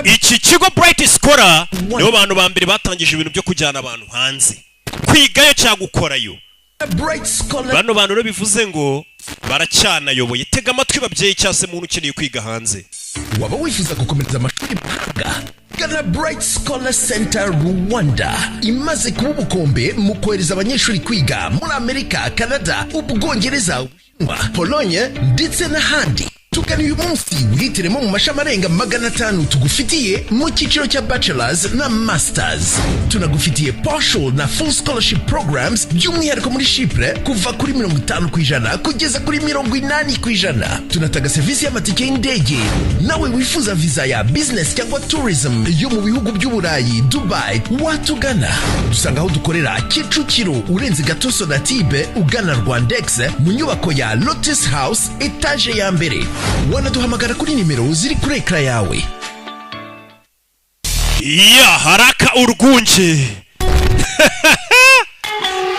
iki kigo Bright Scholar nibo bantu ba mbere batangije ibintu byo kujyana abantu hanze kwigayo cyangwa gukorayo. Bano bantu rero bivuze ngo baracyanayoboye. Tega amatwi babyeyi cyase muntu ukeneye kwiga hanze. Waba wifuza gukomereza amashuri mahanga? Gana Bright Scholar Center Rwanda imaze kuba ubukombe mu kohereza abanyeshuri kwiga muri Amerika, Canada, Ubwongereza, Pologne ndetse n'ahandi. Tugana uyu munsi wihitiremo mu mashami arenga 500 tugufitiye mu cyiciro cya bachelors na masters. Tunagufitiye partial na full scholarship programs by'umwihariko muri Chypre kuva kuri 50% kugeza kuri 80%. Tunatanga service y'amatike y'indege. Nawe wifuza visa ya business cyangwa tourism yo mu bihugu by'Uburayi, Dubai, watugana. Dusanga aho dukorera Kicukiro urenze gato Sonatibe ugana Rwandex mu nyubako ya Lotus House etage ya mbere. Wanaduhamagara kuri nimero ziri kuri ekra yawe. Haraka urwunje.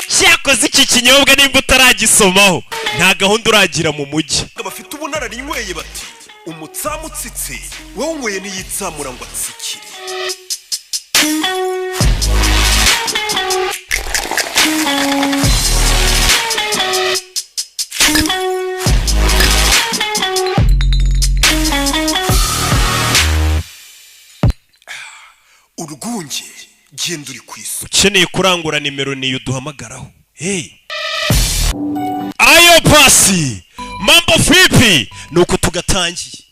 Cyakoze iki kinyobwa nimba utaragisomaho nta gahunda uragira mu mujyi. Bafite ubunararibonye bati umutsamutsitse wowe unyweye n'iyitsamura ngo atsikire. Urwunge genda uri kwisu. Ukeneye kurangura nimero niyo duhamagaraho. Ayo pasi mambo vipi nuko tugatangiye.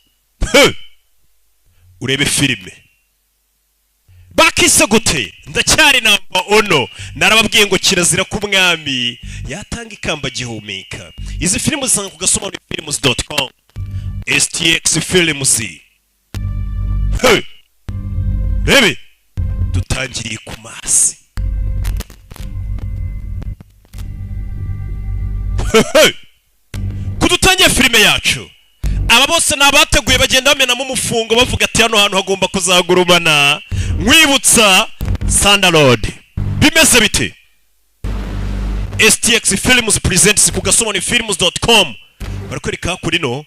Urebe filime bakise gute ndacyari namba ono narababwiye ngo kirazira ku mwami yatanga ikamba gihumeka. Izi filime usanga kugasoma muri films.com STX Films. Rebe dutangiriye ku masi. Kudutangiye filime yacu aba bose nabateguye bagenda bamenamo umufungo bavuga ati hano hantu hagomba kuzagurumana. Mwibutsa Sandalord bimeze bite? STX Films presents kugasoma ni films.com barakwereka kuri no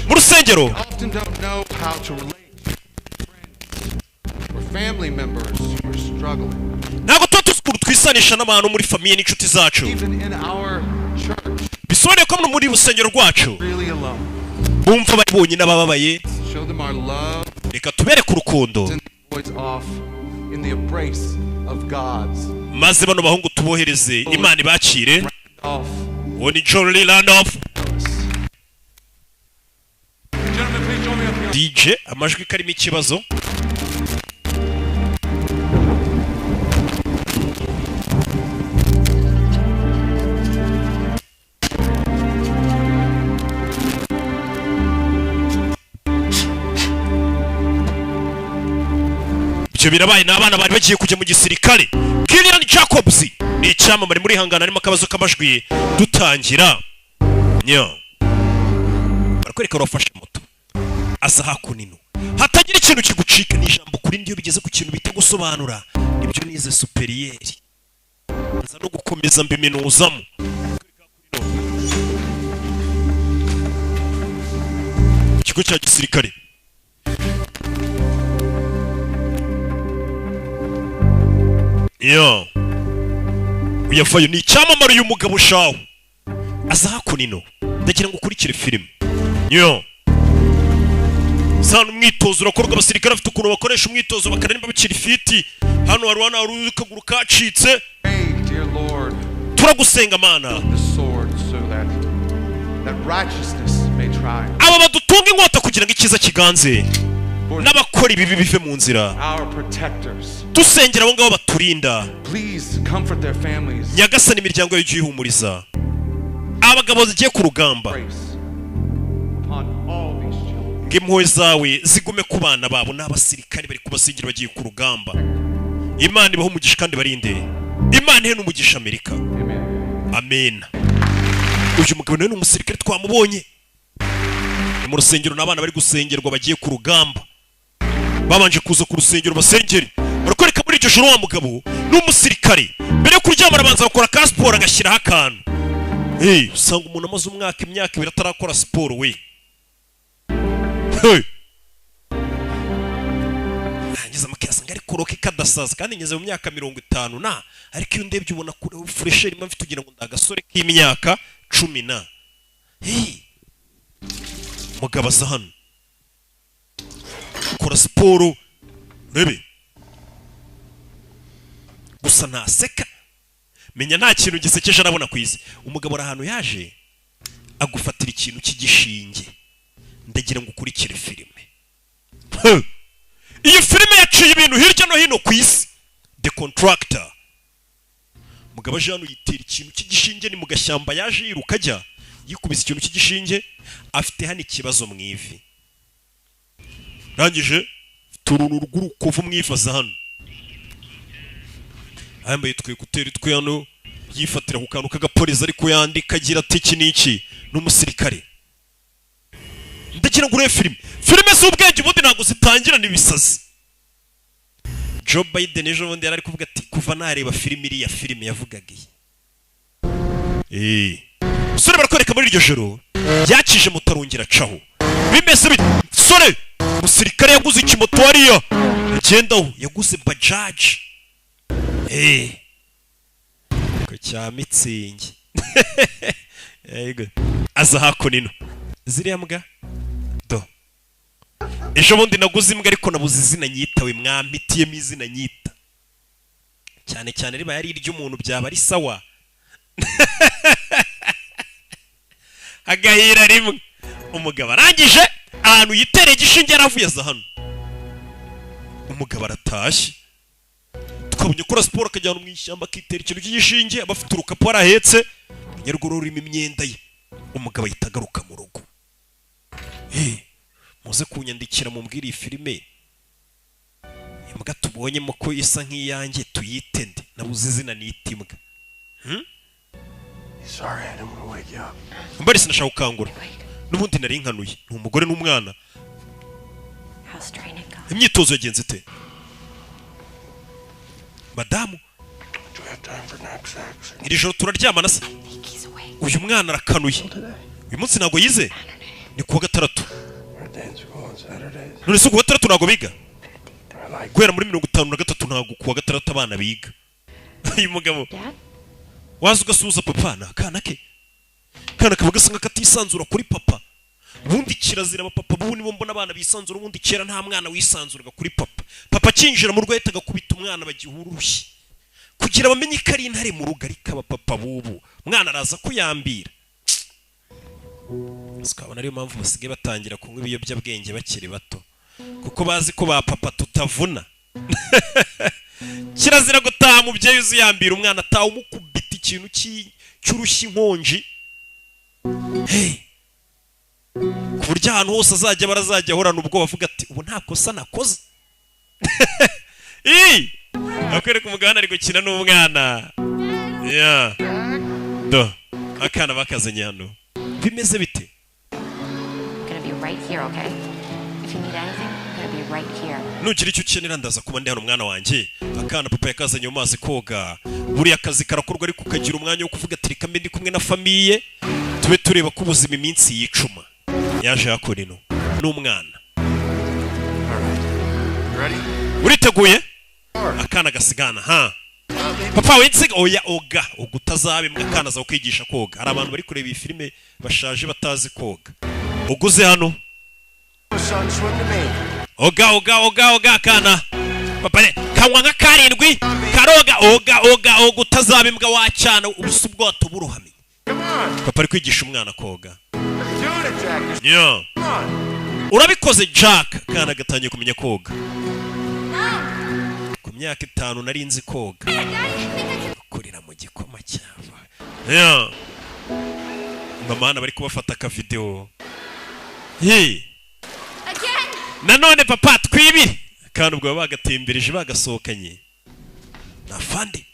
mu rusengero. Often don't know how to relate. Family members who are struggling. Ntago tuba twisanisha n'abantu muri famiye n'inshuti zacu. Even in our church. Bisobanuye ko muri rusengero rwacu Really alone. bumva bari bonyine abababaye. Show them our love. Reka tubereke urukundo. Off in the embrace of God's. Maze bano bahungu tubohereze Imana ibakire. Oni Jolly Landoff. DJ amajwi karimo ikibazo. Icyo birabaye n'abana bari bagiye kujya mu gisirikare. Kylian Jacobs ni icyamamare muri hangana arimo akabazo k'amajwi dutangira. Barakwereka urafashe moto asa hakunino hatagira ikintu kigucika n'ijambo kuri ndiyo bigeze ku kintu bita gusobanura ibyo nize superieri nza no gukomeza mbiminuzamo. Ikigo cya gisirikare uyafayo ni icyamamare uyu mugabo shaho aza hakunino. Ndagira ngo ukurikire filime. Sano umwitozo urakorwa abasirikare bafite ukuntu bakoresha umwitozo bakarimba bikiri fiti. Hano warwana urukaguru kacitse. Turagusenga mana. Aba badutunga inkota kugira ngo ikiza kiganze. N'abakora ibibi bive mu nzira. Dusengera abo ngabo baturinda. Nyagasani imiryango yayo ihumuriza. Abagabo zigiye ku rugamba. Impuhwe zawe zigume ku bana babo n'abasirikare bari kubasingira bagiye ku rugamba. Imana ibaho umugisha kandi barinde. Imana ihe n'umugisha Amerika. Amen. Uyu mugabo ni umusirikare twamubonye. Mu rusengero n'abana bari gusengerwa bagiye ku rugamba. Babanje kuza ku rusengero basengere. Barakwereka muri iryo joro wa mugabo n'umusirikare. Mbere yo kuryama arabanza gukora ka siporo agashyiraho akantu. Usanga umuntu amaze imyaka 2 atarakora siporo we. kuroka ikadasaza kandi ngeze mu myaka 50 na ariko iyo ndebye ubona fresher imwe mfite ugira ngo ndagasore k'imyaka 10 na mugabo aza hano kora siporo rebe gusa ntaseka menya nta kintu gisekeje arabona kwize umugabo ari ahantu yaje agufatira ikintu cy'igishinge ndagira ngo ukurikire filime iyi filime yaciye ibintu hirya no hino ku isi The Contractor mugabo aje hano yitera ikintu cy'igishinge ni mu gashyamba yaje yiruka ajya yikubise ikintu cy'igishinge afite hano ikibazo mu ivi rangije turunu rw'urukovu mu ivi aza hano ayambaye twekuteri twe hano yifatira ku kantu k'agapolisi ariko yandika agira ati iki n'iki n'umusirikare ndagira ngo urebe filime z'ubwenge ubundi ntabwo zitangira n'ibisazi Joe Biden ejo bundi yari ari kuvuga ati kuva nareba filime iriya filime yavugaga iyi sore barakwereka muri iryo joro yakije mutarongera caho bimeze bite sore umusirikare yaguze ikimoto hariya agendaho yaguze bajaji ko cya mitsingi yego aza hakunino ziriya mbwa do ejo bundi naguze imbwa ariko nabuze izina nyitawe mwampitiyemo izina nyita cyane cyane riba yari iry'umuntu byaba ari sawa agahira rimwe umugabo arangije ahantu yitereye igishinge yaravuye aza hano umugabo aratashye twabonye kora siporo akajyana mu ishyamba akitera ikintu cy'igishinge abafite urukapu arahetse nyaruguru rurimo imyenda ye umugabo ahita agaruka mu rugo muze kunyandikira mumbwira iyi filime imbwa tubonyemo ko isa nk'iyanjye tuyite nde nabuze izina nita imbwa mbari sinashaka gukangura n'ubundi nari nkanuye ni umugore n'umwana imyitozo yagenze ite madamu iri joro turaryamana se uyu mwana arakanuye uyu munsi ntabwo yize ni kuwa gatandatu none se kuwa gatandatu ntabwo biga guhera muri 53 ntabwo kuwa gatandatu abana biga uyu mugabo waza ugasuhuza papa na akana ke kana kaba gasa nk'akatisanzura kuri papa ubundi kirazira abapapa bubu nibo mbona abana bisanzura ubundi kera nta mwana wisanzuraga kuri papa kinjira mu rwahita agakubita umwana bagihura urushyi kugira bamenye ko ari intare mu rugo ariko abapapa bubu mwana araza kuyambira sikabona ariyo mpamvu basigaye batangira kunywa ibiyobyabwenge bakiri bato kuko bazi ko ba papa tutavuna kirazira gutaha mubyeyi uziyambira umwana ataha umukubita ikintu cy'urushyi inkonji ku buryo ahantu hose azajya barazajya ahorana ubwo bavuga ati ubu nta kosa nakoze akwereka umugana ari gukina n'umwana do akana bakazanye hano bimeze bite nugira icyo ukenera ndaza kuba ndi hano umwana wanjye akana papa yakazanye mu mazi koga buriya akazi karakorwa ariko ukagira umwanya wo kuvuga ati reka mbe ndi kumwe na famiye tube tureba ko ubuzima iminsi yicuma yaje yakora ino n'umwana uriteguye akana gasigana papa winsiga oya oga ugutazabe mbwa akana za kwigisha koga hari abantu bari kureba iyi filime bashaje batazi koga uguze hano oga akana papa kanywa nka karindwi karoga oga utazabe mbwa wacana ubusa ubwato buruhamye papa ari kwigisha umwana koga urabikoze Jack kana gatangiye kumenya koga ku myaka 5 nari nzi koga kurira mu gikoma cyava mama bari kubafata ka video nanone papa twibiri kandi ubwo bagatembereje bagasohokanye nafandi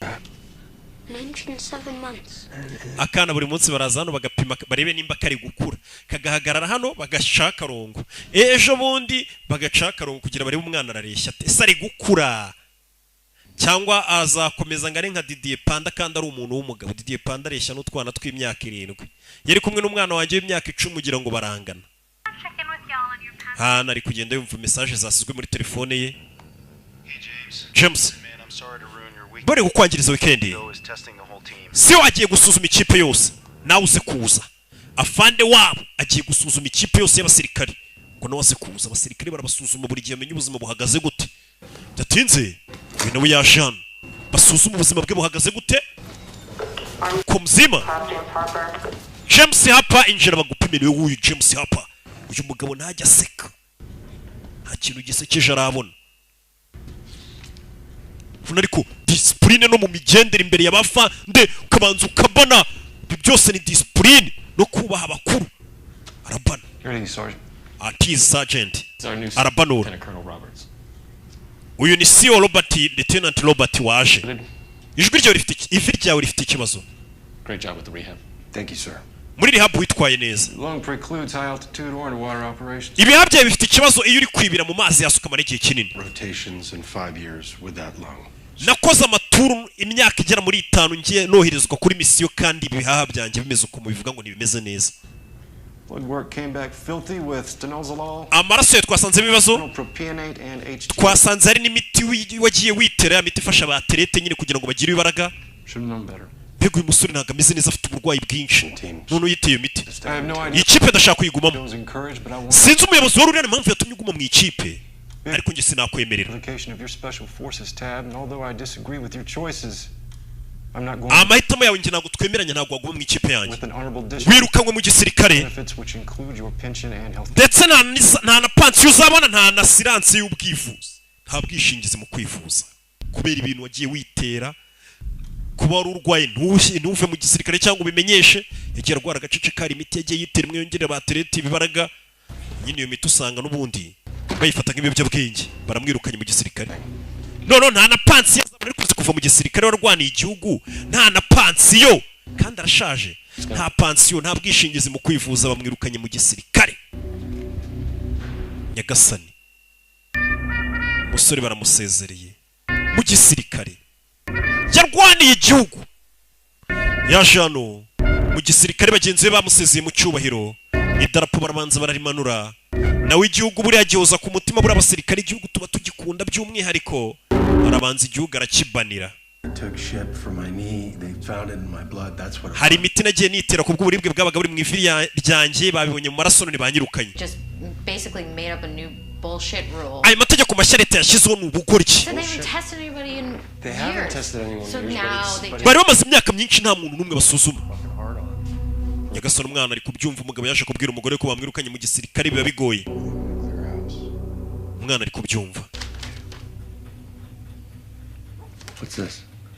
107 months. Akana buri munsi baraza hano bagapima barebe nimba kari gukura kagahagarara hano bagashaka rongo ejo bundi bagashaka rongo kugira barebe umwana arareshya ese ari gukura cyangwa azakomeza ngare nka Didier Panda kandi ari umuntu w'umugabo Didier Panda areshya n'utwana tw'imyaka 7 yari kumwe n'umwana wanjye w'imyaka 10 ugira ngo barangana nari kugenda yumva message zasizwe muri telefone ye James bari kukwangiriza weekend si wagiye gusuzuma ikipe yose nawe uze kuza afande wabo agiye gusuzuma ikipe yose y'abasirikare ngo nawe aze kuza abasirikare barabasuzuma buri gihe amenye ubuzima buhagaze gute byatinze we nawe yajana basuzuma ubuzima bwe buhagaze gute ko mzima James Harper injira bagupimira uyu James Harper uyu mugabo ntajya aseka nta kintu gisekeje arabona ariko discipline no mu migendere imbere y'abafande ukabanza ukabana byose ni discipline no kubaha abakuru arabana ati sergeant arabanura uyu ni CEO Robert Lieutenant Robert waje ijwi ryawe rifite ikibazo Great job with the rehab. Thank you, sir. muri rehab witwaye neza Lung precludes high altitude or underwater operations. ibihaha byawe bifite ikibazo iyo uri kwibira mu mazi yasuka amara igihe kinini Rotations in 5 years with that lung. nakoze amaturu imyaka igera muri 5 ngiye noherezwa kuri misiyo kandi ibihaha byanjye bimeze uko mubivuga ngo ntibimeze neza Blood work came back filthy with stenozolol, amaraso twasanze ibibazo propionate and H2. twasanze hari n'imiti wagiye witera imiti ifasha abaterete nyine kugira ngo bagire ibaraga Should have known better. mbega uyu musore ntabwo ameze neza afite uburwayi bwinshi none uyiteye imiti I have no idea. ikipe ndashaka kuyigumamo I was encouraged, but I want sinzi umuyobozi wari uriya impamvu yatumye uguma mu ikipe ariko njye sinakwemerera application of your special forces tab, and although I disagree with your choices, I'm not going amahitamo yawe njye ntabwo twemeranya ntabwo waguma mu ikipe yanjye with an honorable discharge wirukanwe mu gisirikare benefits which include your pension and health. ndetse nta na pansiyo uzabona nta na siranse y'ubwivuzi nta bwishingizi mu kwivuza kubera ibintu wagiye witera kuba wari urwaye ntuve mu gisirikare cyangwa ubimenyeshe yagiye arwara agacece kari imiti yagiye yitera imwe yongere baterete ibibaraga nyine iyo miti usanga n'ubundi bayifata nk'ibiyobyabwenge baramwirukanye mu gisirikare none nta na pansiyo azabona ari kuzi kuva mu gisirikare warwaniye igihugu nta na pansiyo kandi arashaje nta pansiyo nta bwishingizi mu kwivuza bamwirukanye mu gisirikare Nyagasani umusore baramusezereye mu gisirikare yarwaniye igihugu yaje hano mu gisirikare bagenzi be bamusezeye mu cyubahiro idarapo barabanza bararimanura nawe igihugu buriya gihoza ku mutima buriya abasirikare igihugu tuba tugikunda by'umwihariko arabanza igihugu arakibanira hari imiti nagiye nitera ku bw'uburibwe bwabaga buri mu ivi ryanjye babibonye mu maraso none banyirukanye ayo mategeko mashya leta yashyizeho ni ubugoryi bari bamaze imyaka myinshi nta muntu n'umwe basuzuma Nyagasani umwana ari kubyumva umugabo yaje kubwira umugore ko bamwirukanye mu gisirikare biba bigoye umwana ari kubyumva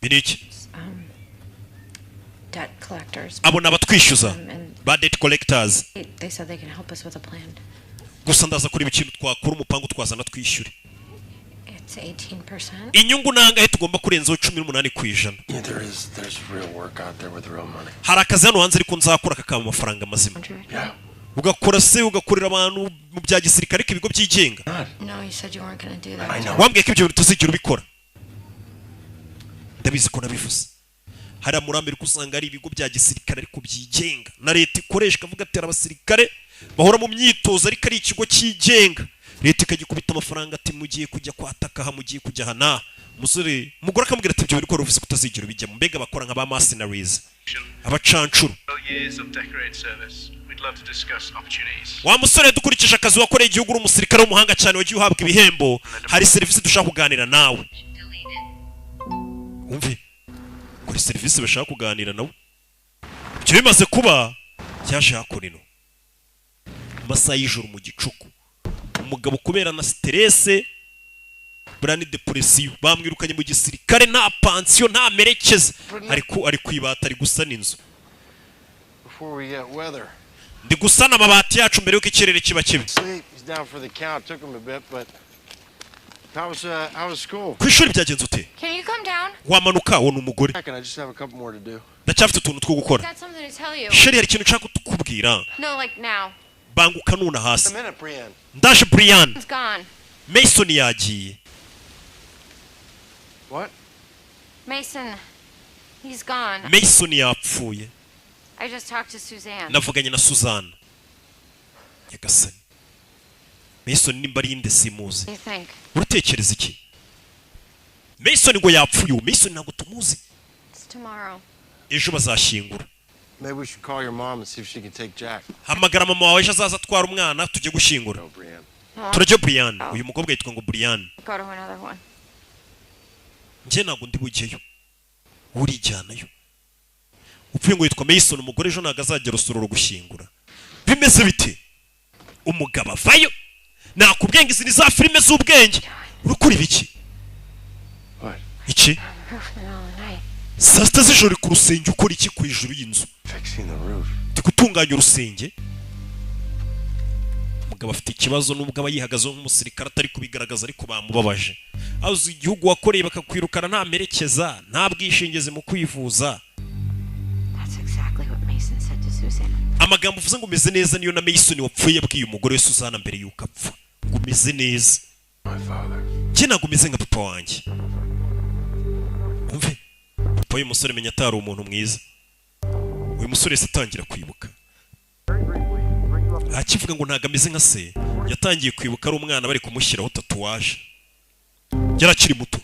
biniki abo ni abatwishyuza ba debt collectors gusa ndaza kureba ikintu twakora umupangu twazana twishyure inyungu nangahe tugomba kurenzaho 18%. hari akazi hano hanze ariko nzakora kakaba amafaranga mazima ugakora se ugakorera abantu mu bya gisirikare k'ibigo byigenga wambwiye ko ibyo bintu tuzigira ubikora ndabizi ko nabivuze hari muri Amerika usanga ari ibigo bya gisirikare ariko byigenga na leta ikoresha kavuga ati abasirikare bahora mu myitozo ariko ari ikigo cyigenga leta ikagikubita amafaranga ati mugiye kujya kwataka ha mugiye kujya hana musore mugora akamubwira ati ibyo bikora uvuze kutazigira ubijya mu mbega bakora nk'aba mercenaries abacancuru wa musore dukurikije akazi wakoreye igihugu uri umusirikare w'umuhanga cyane wagiye uhabwa ibihembo hari serivisi dushaka kuganira nawe umve kuri serivisi bashaka kuganira nawe ibyo bimaze kuba cyaje hakurino masaha y'ijoro mu gicuku umugabo kubera na stress burani depression bamwirukanye mu gisirikare nta pansiyo nta merekeze ari kwibata ari gusana inzu ndi gusana amabati yacu mbere yuko ikirere kiba kibi ku ishuri byagenze ute wamanuka wo ni umugore ndacyafite utuntu two gukora sheri hari ikintu nshaka kukubwira banguka nuna hasi ndaje Brian Mason yagiye Mason yapfuye navuganye na Suzanne Nyagasani Mason nimba ari inde simuzi uratekereza iki Mason ngo yapfuye. Mason ntabwo tumuzi. It's tomorrow. Ejo bazashyingura. Maybe we should call your mom and see if she can take Jack. Hamagara mama wawe ejo azaza atwara umwana tujye gushyingura. No, Brienne. Turajya Brian. Uyu mukobwa yitwa ngo Brian. Go to another one. Njye ntabwo ndi bujyeyo. Urijyanayo. Upfuye ngo yitwa Mason, umugore ejo ntabwo azagera usororo gushyingura. Bimeze bite? Umugabo avayo. Nakubwenga izi ni za filime z'ubwenge. Urukuri biki? What? Iki? Saa sita z'ijoro ku rusenge ukora iki ku ijuru y'inzu? Fixing the roof. Ndi gutunganya urusenge. Umugabo afite ikibazo nubwo aba yihagazeho nk'umusirikare atari kubigaragaza ariko bamubabaje. Azi igihugu wakoreye bakakwirukana nta merekeza, nta bwishingizi mu kwivuza. That's exactly what Mason said to Susan. Amagambo uvuze ngo umeze neza niyo na Mason wapfuye yabwiye umugore we Susana mbere yuko apfa. Ngo umeze neza. My father. Njye ntabwo umeze nka papa wanjye. Umve. Papa uyu musore menya atari umuntu mwiza. Uyu musore yese atangira kwibuka. Akivuga ngo ntabwo ameze nka se, yatangiye kwibuka ari umwana bari kumushyiraho tatuwaje. Yarakiri muto.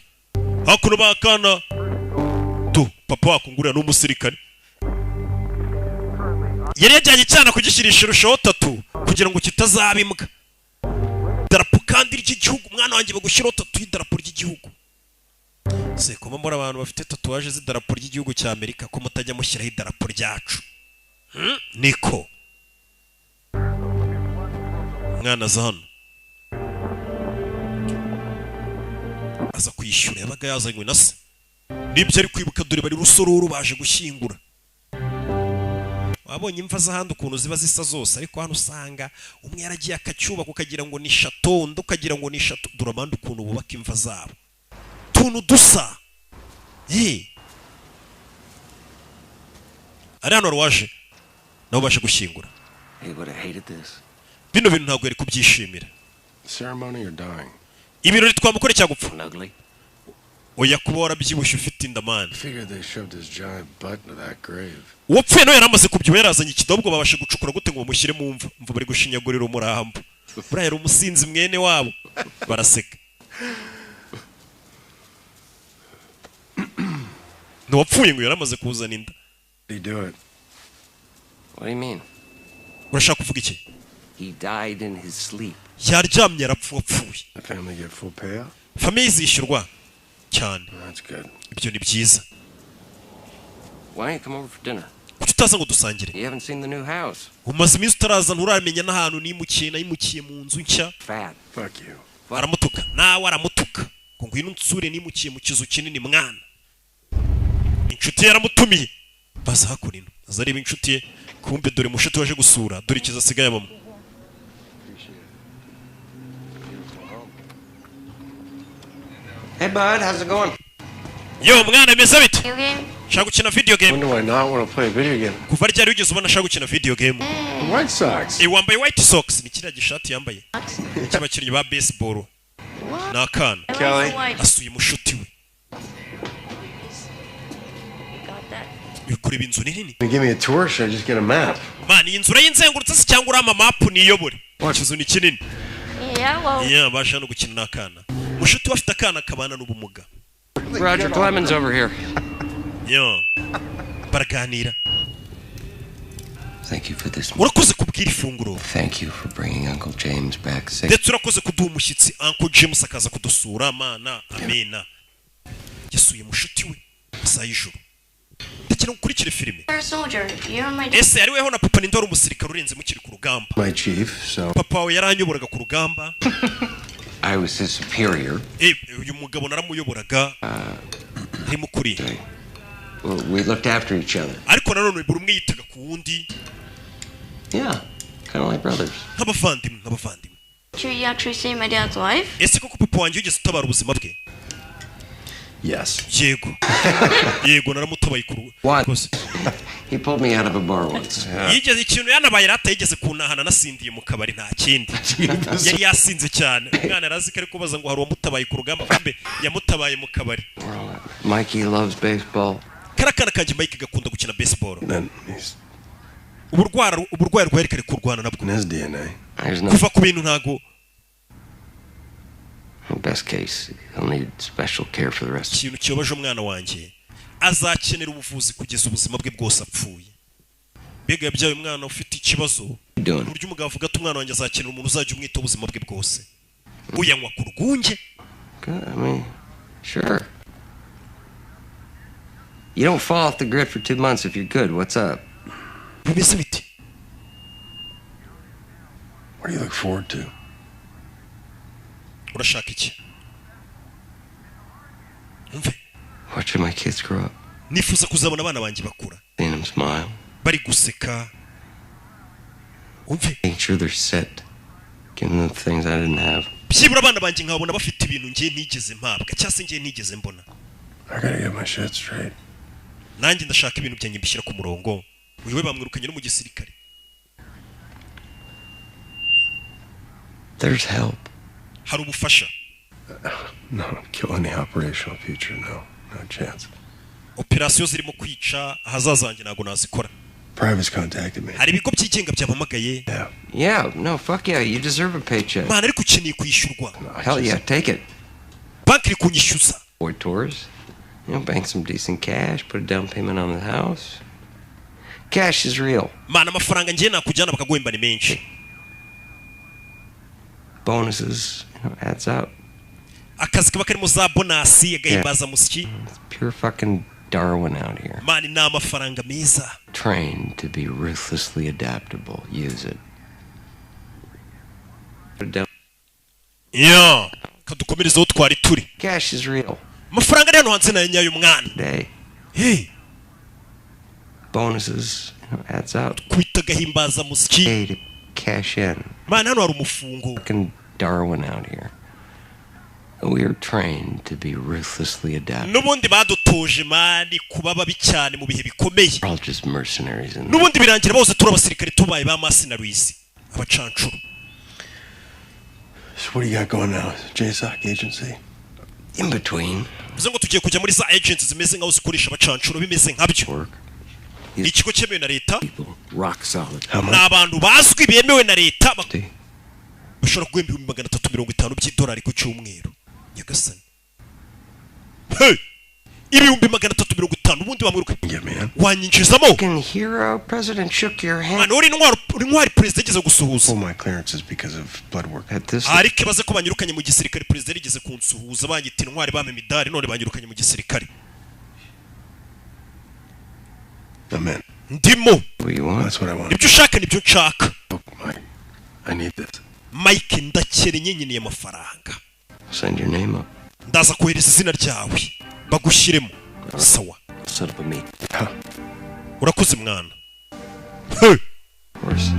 Hakuno bakana. Tu, papa wakungurira n'umusirikare. Yari yajyanye cyane kugishirisha irushaho tatu kugira ngo kitazaba imbwa. Darapo kandi ry'igihugu, umwana wanjye bagushyiraho tatu y'idarapo ry'igihugu. Se kuma muri abantu bafite tatuwaje z'idarapo ry'igihugu cya Amerika ko mutajya mushyiraho idarapo ryacu. Niko. Mwana za hano. Aza kwishyura yabaga yazanywe na se. Nibyo ari kwibuka dore bari rusororo baje gushyingura. Wabonye imva z'ahandi ukuntu ziba zisa zose ariko hano usanga umwe yaragiye akacyubaka ukagira ngo ni chateau, undi ukagira ngo ni chateau. Duramanda ukuntu bubaka imva zabo. Tuntu dusa. Ari hano waje nabo baje gushyingura. He would have hated this. Bino bintu ntabwo yari kubyishimira. Ceremony or dying? Ibirori twamukore cyagupfa. Ugly. Oya kuba warabyibushye ufite indamani. Figured they shoved his giant butt into that grave. Uwapfuye nawe yaramaze kubyibuha yarazanye ikidobwo babashe gucukura gute ngo bamushyire mu mva. Mva bari gushinyagurira umurambo. Buriya yari umusinzi mwene wabo. Baraseka. N'uwapfuye ngo yaramaze kuzana inda. He do it. What do you mean? Urashaka kuvuga iki? He died in his sleep. Yaryamye yarapfuye. The family get full payout? Famille zishyurwa cyane. That's good. Ibyo ni byiza. Why don't you come over for dinner? Kuki utaza ngo dusangire? You haven't seen the new house. Umaze iminsi utaraza nturamenya n'ahantu nimukiye mu nzu nshya. Fat. Fuck you. Aramutuka. Nawe aramutuka. Ngo ngwino unsure nimukiye mu kizu kinini mwana. Inshuti yaramutumiye. Baza hakurino. Azareba inshuti ye. Kumbe dore mushuti waje gusura. Dore ikiza asigaye abamo. Hey bud, how's it going? Yo mwana meze bite? Video game? Shaka gukina video game. When do I not want to play a video game? Kuva ryari ugeze ubona shaka gukina video game? The White Sox. Wambaye White Sox ni kiriya gishati yambaye. Cy'abakinnyi ba baseball. Nakana. Kelly. Asuye mushuti we. Got that? Bikureba inzu nini? Give me a tour, should I just get a map? Man, iyi nzu urayinzengurutse se cyangwa urama map niyobore? Ikizu ni kinini. Yeah, well. Yeah, basha no gukina n'akana. Mushuti we afite akana kabana n'ubumuga. Roger Clemens over here. Yeah. Baraganira. Thank you for this. Urakoze kubwira ifunguro. Thank you for bringing Uncle James back safe. Ndetse urakoze kuduha umushyitsi Uncle James akaza kudusura mana. Amena. Yasuye mushuti we saa y'ijoro. Ndetse no gukurikira filime. You're a soldier. You're my dad. Ese ari weho na papa ninde wari umusirikare urenze mukiri ku rugamba. My chief, so. Papa wawe yaranyoboraga ku rugamba. I was his superior. Uyu mugabo naramuyoboraga. Arimo kuri. We looked after each other. Ariko nanone buri umwe yitaga ku wundi. Yeah, kind of like brothers. Nk'abavandimwe. Did you actually save my dad's life? Ese koko papa wanjye yigeze utabara ubuzima bwe? Yes. Yego naramutabaye ku What? He pulled me out of a bar once. Yigeze ikintu yanabaye rata yigeze kunahana nasindiye mu kabari nta kindi. Yari yasinze cyane. Umwana arazi ko ari kubaza ngo hari uwamutabaye ku rugamba kumbe yamutabaye mu kabari. Mikey loves baseball. Karakana kanje Mike gakunda gukina baseball. Then he's Uburwayi rwerekare kurwana nabwo. in his DNA. Kuva ku bintu ntago In best case, he'll need special care for the rest. ikintu kiyobaje umwana wanjye azakenera ubuvuzi kugeza ubuzima bwe bwose apfuye. Mbega yabyaye umwana ufite ikibazo uburyo umugabo avuga ati umwana wanjye azakenera umuntu uzajya umwita ubuzima bwe bwose. Uyanywa ku rwunge. Good, I mean, sure. You don't fall off the grid for 2 months if you're good. What's up? Bimeze bite? What do you look forward to? Urashaka iki? Umve. Watching my kids grow up. Nifuza kuzabona abana banjye bakura. Seeing them smile. Bari guseka. Umve. Making sure they're set. Giving them things I didn't have. Byibura abana banjye nkabona bafite ibintu ngiye ntigeze mpabwa cyangwa se ngiye ntigeze mbona. I gotta get my shit straight. Nanjye ndashaka ibintu byanjye mbishyira ku murongo. Uyu we bamwirukanye no mu gisirikare. There's help. Hari ubufasha. No, kill any operational future, no chance. Operasiyo zirimo kwica ahazaza hanjye ntabwo nazikora. Private's contacted me. Hari ibigo byigenga byabamagaye. Yeah, no, fuck yeah, you deserve a paycheck. Mana ariko ukeneye kwishyurwa. Hell yeah, take it. Banki iri kunyishyuza. Boy tours. You know, bank some decent cash, put a down payment on the house. Cash is real. Mana amafaranga ngiye nakujyana bakaguhemba ni menshi. Bonuses, you know, adds up. Akazi kaba karimo za bonasi agahimbaza musiki. It's pure fucking Darwin out here. Mani ni amafaranga meza. Trained to be ruthlessly adaptable. Use it. Put it down. Yeah. Kadukomereza aho twari turi. Cash is real. Amafaranga ari hano hanze na nyayo mwana. Day. Hey. Bonuses, you know, adds up. Kwita gahimbaza musiki. Hey, to cash in. Mani hano hari umufungo. Fucking Darwin out here. We are trained to be ruthlessly adaptable. Nubundi badutoje mani kuba babi cyane mu bihe bikomeye. We're all just mercenaries in Nubundi birangira bose turi abasirikare tubaye ba mercenaries. Abacancuro. So what do you got going now? JSOC agency? in between. Bivuze ngo tugiye kujya muri za agents zimeze nkaho zikoresha abacancuro bimeze nkabyo. Work. Ikigo cyemewe na leta. People rock solid. Ni abantu bazwi bemewe na leta. Bashobora guhemba $350 by'idolari ku cyumweru. Nyagasani. Hey! Ibihumbi 350 ubundi bamwiruka. Wanyinjizamo. Fucking hero, president shook your hand. Uri ntwari president yigeze gusuhuza. All my clearances because of blood work. At this. Ariko baze ko banyirukanye mu gisirikare president yigeze kunsuhuza banyita intwari bame midari none banyirukanye mu gisirikare. Amen. Ndimo. What you want? That's what I want. Ibyo ushaka nibyo nshaka. Mike, I need this. Mike ndakere nyenyene y'amafaranga. Send your name up. Ndaza kohereza izina ryawe. Bagushyiremo. Sawa. Set up a meet. Urakoze mwana.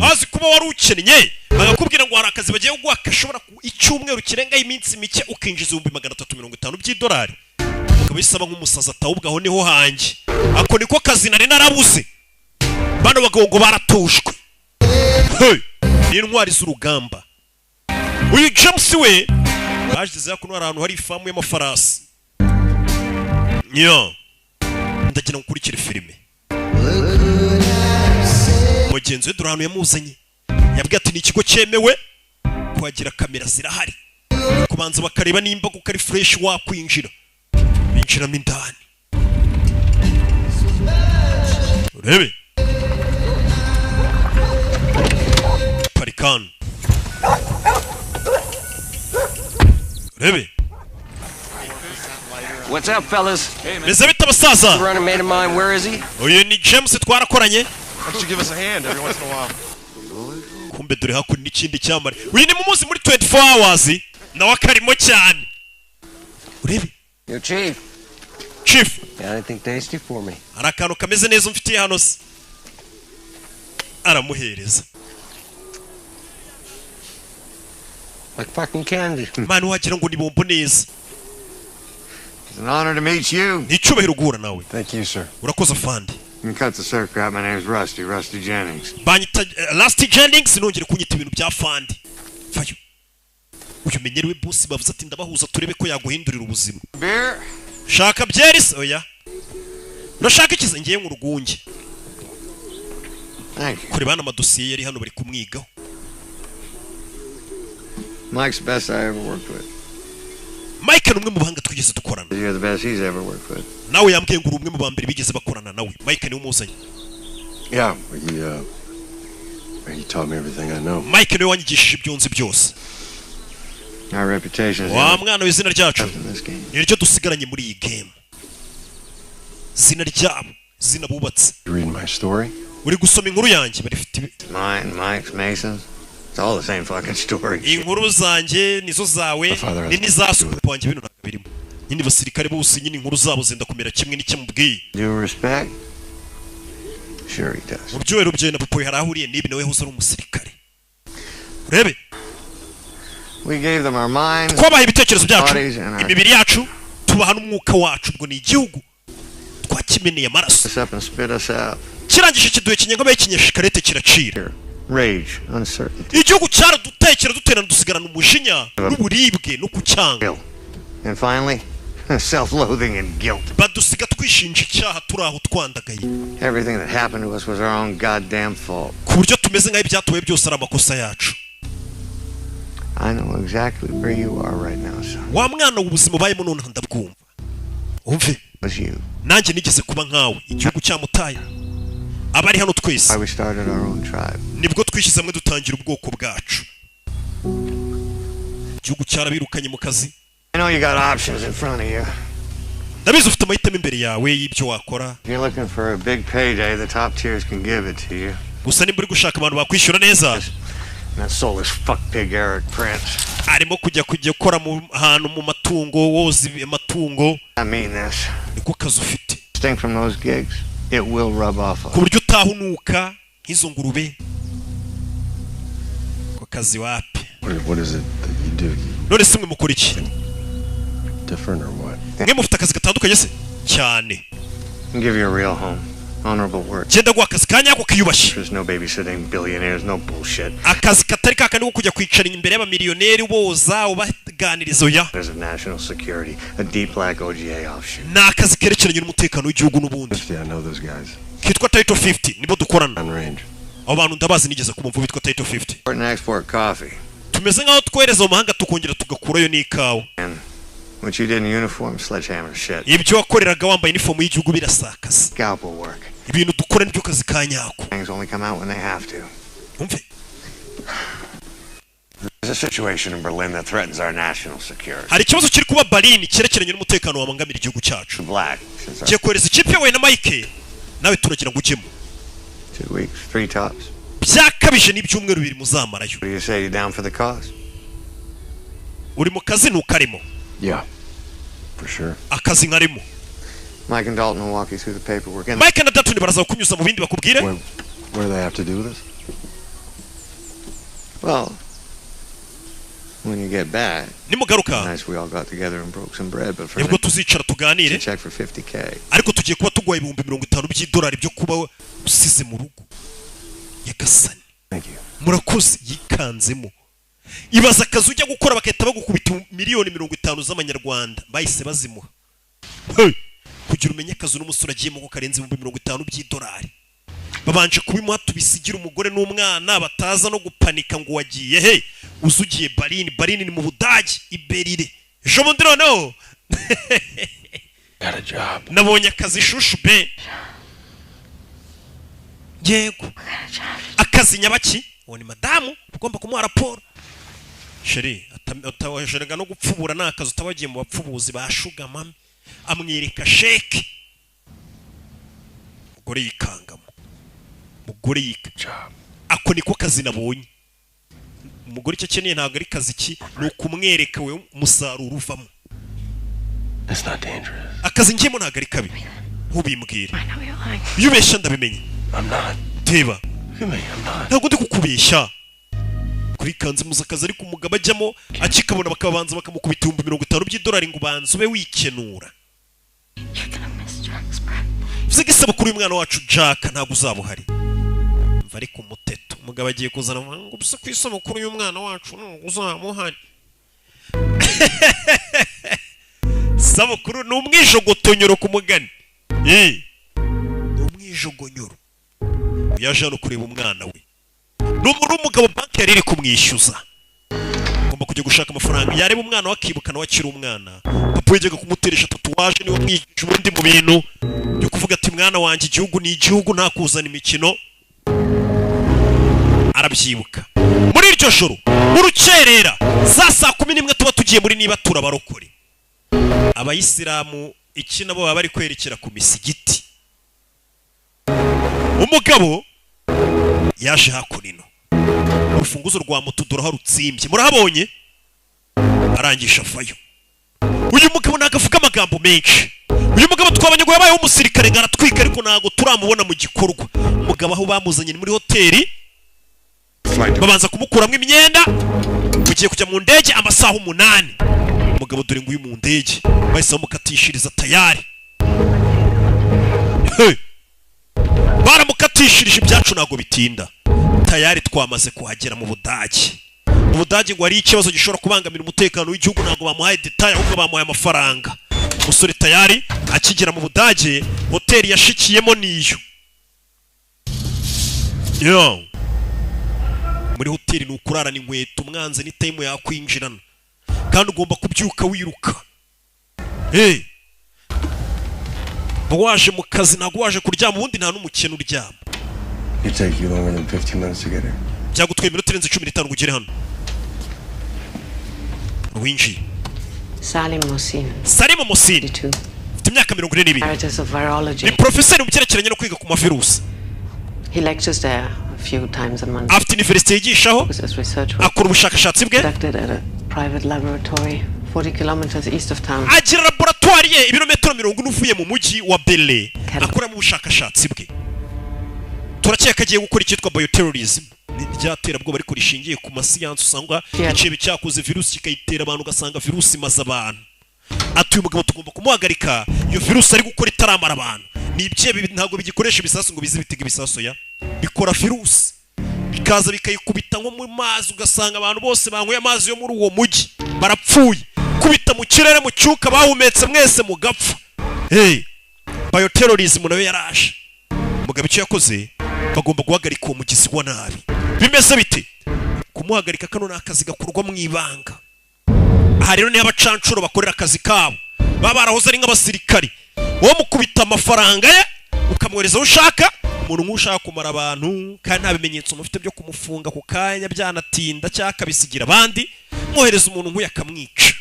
Azi kuba wari ukennye bagakubwira ngo hari akazi bagiye kuguha kashobora icyumweru kirenga iminsi mike ukinjiza $350 by'idolari. Ukaba bisaba nk'umusaza atawubwaho niho hanjye. Ako niko kazi nari narabuze. Bano bagabo ngo baratushwe. Ni intwari z'urugamba. Uyu James we bagize yakuno ahantu hari ifamu y'amafarasi. Nyo. Ndagira gukurikira filime. Mugenzi we durano yamuzanye. Yabwiye ati ni ikigo cyemewe kwagira kamera zirahari. Kubanza bakareba nimba ko kari fresh wakwinjira. Binjiramo indani. Urebe. Parikan. Urebe. What's up, fellas? Meze bita basaza. Running mate of mine, where is he? Uyu ni James twarakoranye. Why don't you give us a hand every once in a while? Kumbe dore hakuri n'ikindi cyamare. Uyu ni mu munsi muri 24 hours nawe akarimo cyane. Urebe. Yo, Chief. Chief. Got anything tasty for me? Hari akantu kameze neza umfitiye hano se. Aramuhereza. Like fucking candy. Manu wagira ngo ni bombo neza. It's an honor to meet you. Ni cyubahiro guhura nawe. Thank you, sir. Urakoze fandi. You can cut the circle out. My name is Rusty Jennings. Banyita Rusty Jennings nongere kunyita ibintu bya fandi. Fayo. Uyu menyerewe boss bavuze ati ndabahuza turebe ko yaguhindurira ubuzima. Beer? Shaka byeris oya. Urashaka ikize ngiye mu rugunge. Thank you. Kuri bana amadosiye yari hano bari kumwigaho. Mike's the best I ever worked with. Mike ni umwe mu bahanga twigeze dukorana. You're the best he's ever worked with. Nawe yambwiye ngo uri umwe mu bambere bigeze bakorana nawe. Mike ni umuzanye. Yeah, he taught me everything I know. Mike niwe wanyigishije ibyo nzi byose. Our reputation is Wa mwana w'izina ryacu. in this game. Niryo dusigaranye muri iyi game. Zina ryabo, zina bubatse. You reading my story? Uri gusoma inkuru yanjye barifite Mine, Mike's, Mason's. It's all the same fucking story. inkuru zanjye nizo zawe My father has ni nizasukupa wanjye bino ntabwo birimo. Nyine basirikare bose nyine inkuru zabo zenda kumera kimwe n'icyamubwiye. Due respect? Sure he does. Mu byowero bye na Popo hari ahuriye nibi nawe yahoze ari umusirikare. Urebe We gave them our minds. twabaha ibitekerezo byacu bodies and our- imibiri yacu tubaha n'umwuka wacu ubwo ni igihugu twakimeneye amaraso Us up and spit us out. kirangije kiduhe kinyenga y'ikinyeshikarete kiracira. Rage, uncertainty, Igihugu cyaradutekera duterana dusigarana umujinya n'uburibwe no kucyanga. and finally, self-loathing and guilt. Badusiga twishinja icyaha turi aho twandagaye. Everything that happened to us was our own goddamn fault. Ku buryo tumeze nk'aho ibyatubaye byose ari amakosa yacu. I know exactly where you are right now, son. Wa mwana w'ubuzima ubayemo nonaha ndabwumva. Umve It was you. nanjye nigeze kuba nkawe igihugu cyamutaye. Abari hano twese Why we started our own tribe. nibwo twishyize hamwe dutangira ubwoko bwacu. Igihugu cyarabirukanye mu kazi. I know you got options in front of you. Ndabizi ufite amahitamo imbere yawe y'ibyo wakora. If you're looking for a big payday, the top tiers can give it to you. Gusa nimba uri gushaka abantu bakwishyura neza. And that soulless fuck pig Eric Prince. Arimo kujya gukora mu hantu mu matungo woza amatungo. I mean this. Niko kazi ufite. Staying from those gigs, it will rub off on Ku buryo utahunuka nk'izo ngurube. Ko kazi wapi. What is it that you do? None se mwe mukora iki? Different or what? Mwe mufite akazi gatandukanye se? Cyane. and give you a real home. Honorable work. Genda guha akazi kanyako kiyubashye. There's no babysitting billionaires, no bullshit. Akazi katari kakandi ko kujya kwicara imbere y'abamiliyoneri boza ubaganiriza oya. There's a national security, a deep black OGA offshoot. Ni akazi kerekeranye n'umutekano w'igihugu n'ubundi. 50, I know those guys. Kitwa Title 50 nibo dukorana. On range. Abo bantu ndabazi nigeze kumva bitwa Title 50. Import and export coffee. Tumeze nkaho twohereza mu mahanga tukongera tugakurayo n'ikawa. And what you did in uniform, sledgehammer shit. Ibyo wakoreraga wambaye uniform y'igihugu birasakaza. Scalpel work. Ibintu dukora nibyo kazi kanyako. Things only come out when they have to. Umve. There's a situation in Berlin that threatens our national security. Hari ikibazo kiri kuba Berlin cyerekeranye n'umutekano wabangamira igihugu cyacu. Black. Since our Giye kohereza ikipe yawe na Mike. Nawe turagira ngo ujyemo. 2 weeks, 3 tops. Byakabije n'ibyumweru bibiri muzamarayo. What do you say? You down for the cause? Uri mu kazi nukarimo. Yeah. For sure. Akazi nkarimo. Mike and Dalton will walk you through the paperwork. And Mike na Dalton baraza kunyuza mu bindi bakubwire. What do they have to do with this? well, when you get back, Nimugaruka nice we all got together and broke some bread, but for nibwo now, tuzicara tuganire. check for 50K. Ariko tugiye kuba tugwaye ibihumbi 50 by'idolari byo kuba usize mu rugo. Yagasani. Thank you. Murakoze yikanzemo. Ibaza akazi ujya gukora bakahita bagukubita miliyoni 50 z'amanyarwanda bahise bazimuha. Hey! Kugira umenye akazi n'umusore agiyemo ko karenze 50 by'idolari. Babanje kubimuha tubisigira umugore n'umwana bataza no gupanika ngo wagiye he uzugiye Berlin ni mu Budage iberire. Ejo bundi noneho Got a job. nabonye akazi shushu be. Yego. Akazi nyabaki? Uwo ni madamu ugomba kumuha raporo. Sheri atawajeraga no gupfubura nakazi utabagiye mu bapfubuzi bashuga mami. Amwereka sheke. Mugore yikangamo. Mugore yika. Job. Ako niko kazi nabonye. Umugore icyo akeneye ntabwo ari kazi ki ni ukumwereka we umusaruro uvamo. It's not dangerous. Akazi ngiyemo ntabwo ari kabi. Ntubimbwire. I know you're lying. Iyo ubeshya ndabimenye. I'm not. Teba. I'm not. Ntabwo ndi kukubeshya. Kuri kanzi muzakazi ariko umugabo ajyamo akikabona bakabanza bakamukubita 50 by'idolari ngo banze ube wikenura. You're gonna miss Jack's birthday. Vuze gisaba kuri uyu mwana wacu Jack ntabwo uzaba uhari. Mva ari ku muteto. Umugabo agiye kuzana ngo buse kwisaba kuri uyu mwana wacu ntabwo uzaba uhari. Sabukuru ni umwijogotonyoro ku mugani. Ni umwijogonyoro. Yaje hano kureba umwana we. N'umugabo banki yari iri kumwishyuza. Ngomba agomba kujya gushaka amafaranga yareba umwana wakibuka nawe akiri umwana papa yajyaga kumuteresha tatuwaje niwe mwigisha ubundi mu bintu byo kuvuga ati mwana wanjye igihugu ni igihugu nta kuzana imikino arabyibuka muri iryo joro mu rukerera za saa 11 tuba tugiye muri niba turabarokore abayisilamu iki nabo baba bari kwerekera ku misigiti umugabo yaje hakurino urufunguzo rwa moto dore harutsimbye murahabonye arangisha fayo uyu mugabo nagavuga amagambo menshi uyu mugabo twabanye ngo yabayeho umusirikare ngaratwika ariko nago turamubona mu gikorwa umugabo aho bamuzanye muri hoteli babanza kumukuramwe imyenda ugiye kujya mu ndege amasaha 8 umugabo dore nguyu mu ndege bahise bamukatishiriza tayari baramukatishirije ibyacu nago bitinda tayari twamaze kuhagera mu Budage ngo ari ikibazo gishobora kubangamira umutekano w'igihugu nago bamuhaye detail ahubwo bamuhaye amafaranga musore tayari akigera mu Budage hoteli yashikiyemo niyo muri hoteli nukurarana inkweto umwanze ni time yakwinjirana kandi ugomba kubyuka wiruka waje mu kazi nago waje kuryama ubundi nta n'umukene uryama byagutwaye iminota irenze 15 ugere hano winji Salim Mohsin ufite imyaka 42 ni professor mu cyerekeranye no kwiga ku mavirusi He lectures there a few times a month. After university yigishaho akora ubushakashatsi bwe private laboratory 40 kilometers east of town. Agira laboratoire ye ibirometero 40 uvuye mu mujyi wa Bele akora mu bushakashatsi bwe turakeka agiye gukora icyitwa bioterrorism ryatera bwo bari kurishingiye ku masiyansi usanga icebe cyakoze virusi kikayitera abantu ugasanga virusi maze abantu atuye umugabo tugomba kumuhagarika iyo virusi ari gukora itaramara abantu ni ibyebe ntabwo bigikoresha ibisasu ngo bize bitega ibisasu ya bikora virusi bikaza bikayikubita nko mu mazi ugasanga abantu bose bankuye amazi yo muri uwo mujyi barapfuye kubita mu kirere mu cyuka bahumetse mwese mugapfa bioterrorism nayo yaraje mugabo icyo yakoze bagomba guhagarika uwo mugizi wa nabi bimeze bite kumuhagarika kano nakazi gakorwa mu ibanga aha rero ni abacancuro bakorera akazi kabo baba barahoze ari nk'abasirikari wowe mukubita amafaranga ye ukamwereza ushaka umuntu nk'ushaka kumara abantu kandi nta bimenyetso mufite byo kumufunga ku kanya byanatinda cyaka bisigira abandi mwohereza umuntu nk'uyu akamwica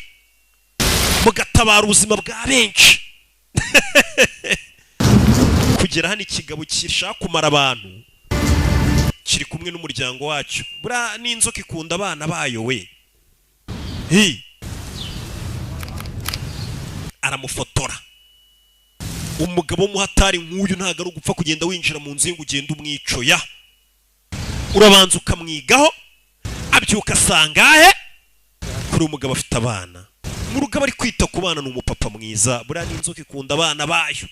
mugatabara ubuzima bwa benshi kugera hano ikigabo kirashaka kumara abantu kiri kumwe n'umuryango wacyo bura n'inzoka ikunda abana bayo we aramufotora umugabo muhatari nk'uyu ntago ari ugupfa kugenda winjira mu nzu ngo ugende umwico ya urabanza ukamwigaho abyuka sangahe kuri umugabo afite abana mu rugabo ari kwita ku bana n'umupapa mwiza bura n'inzoka ikunda abana bayo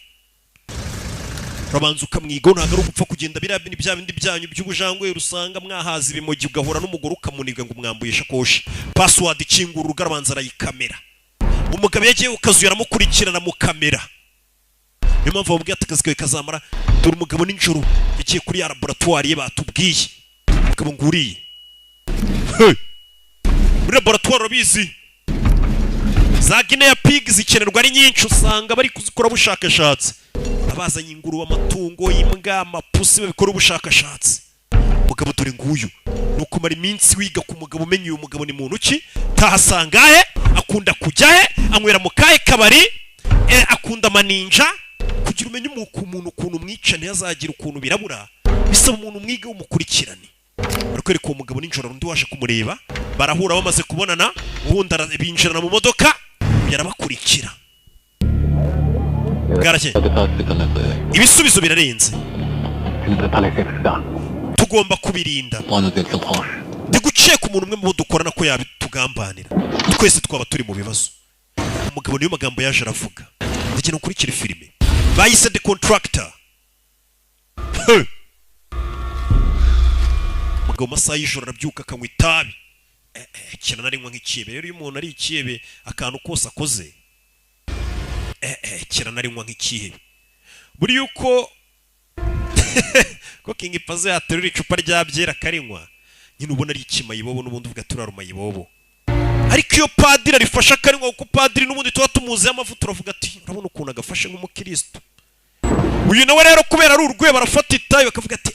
urabanza ukamwigaho ntago ari ugupfa kugenda bya bindi byanyu by'ubujangwe rusanga mwahaza ibimogi ugahura n'umugore ukamuniga ngo mwambuye shakoshi password ikingura urugabanza arayikamera umugabo yagiye ukazuye aramukurikirana mu kamera niyo mpamvu bamubwiye ati akazi kawe kazamara dore umugabo n'injoro yagiye kuri ya laboratoire ye batubwiye umugabo nguriye muri laboratoire bizi za Guinea pig zikenerwa ari nyinshi usanga bari kuzikora ubushakashatsi abazanye inguru amatungo y'imbwa amapusi babikora ubushakashatsi umugabo dore nguyu nuko mara iminsi wiga ku mugabo umenye uyu mugabo ni muntu ki tahasangahe akunda kujyahe anywera mu kahe kabari akunda maninja kugira umenye umuntu ukuntu mwica ntiyazagira ukuntu birabura bisaba umuntu mwige umukurikirane ariko ariko uwo mugabo n'injoro undi waje kumureba barahura bamaze kubonana ubundi binjirana mu modoka yarabakurikira bwarake ibisubizo birarenze tugomba kubirinda ndiguceka umuntu umwe mu dukorana ko yabitugambanira twese twaba turi mu bibazo umugabo niyo magambo yaje aravuga ndagenda ukurikira filime bayise The Contractor umugabo masaha y'ijoro arabyuka akanywa itabi kina narinywa nk'ikiyebe rero iyo umuntu ari ikiyebe akantu kose akoze kina narinywa nk'ikiyebe buri yuko ko King Pazo yaterura icupa rya byera karinywa nyine ubona ari ikimayibobo n'ubundi uvuga turaruma yibobo ariko iyo padiri arifasha akarinwa kuko padiri n'ubundi tuba tumuzi amavuta uravuga ati urabona ukuntu agafashe nk'umukristo. Uyu nawe rero kubera ari urwego barafata itabi bakavuga ati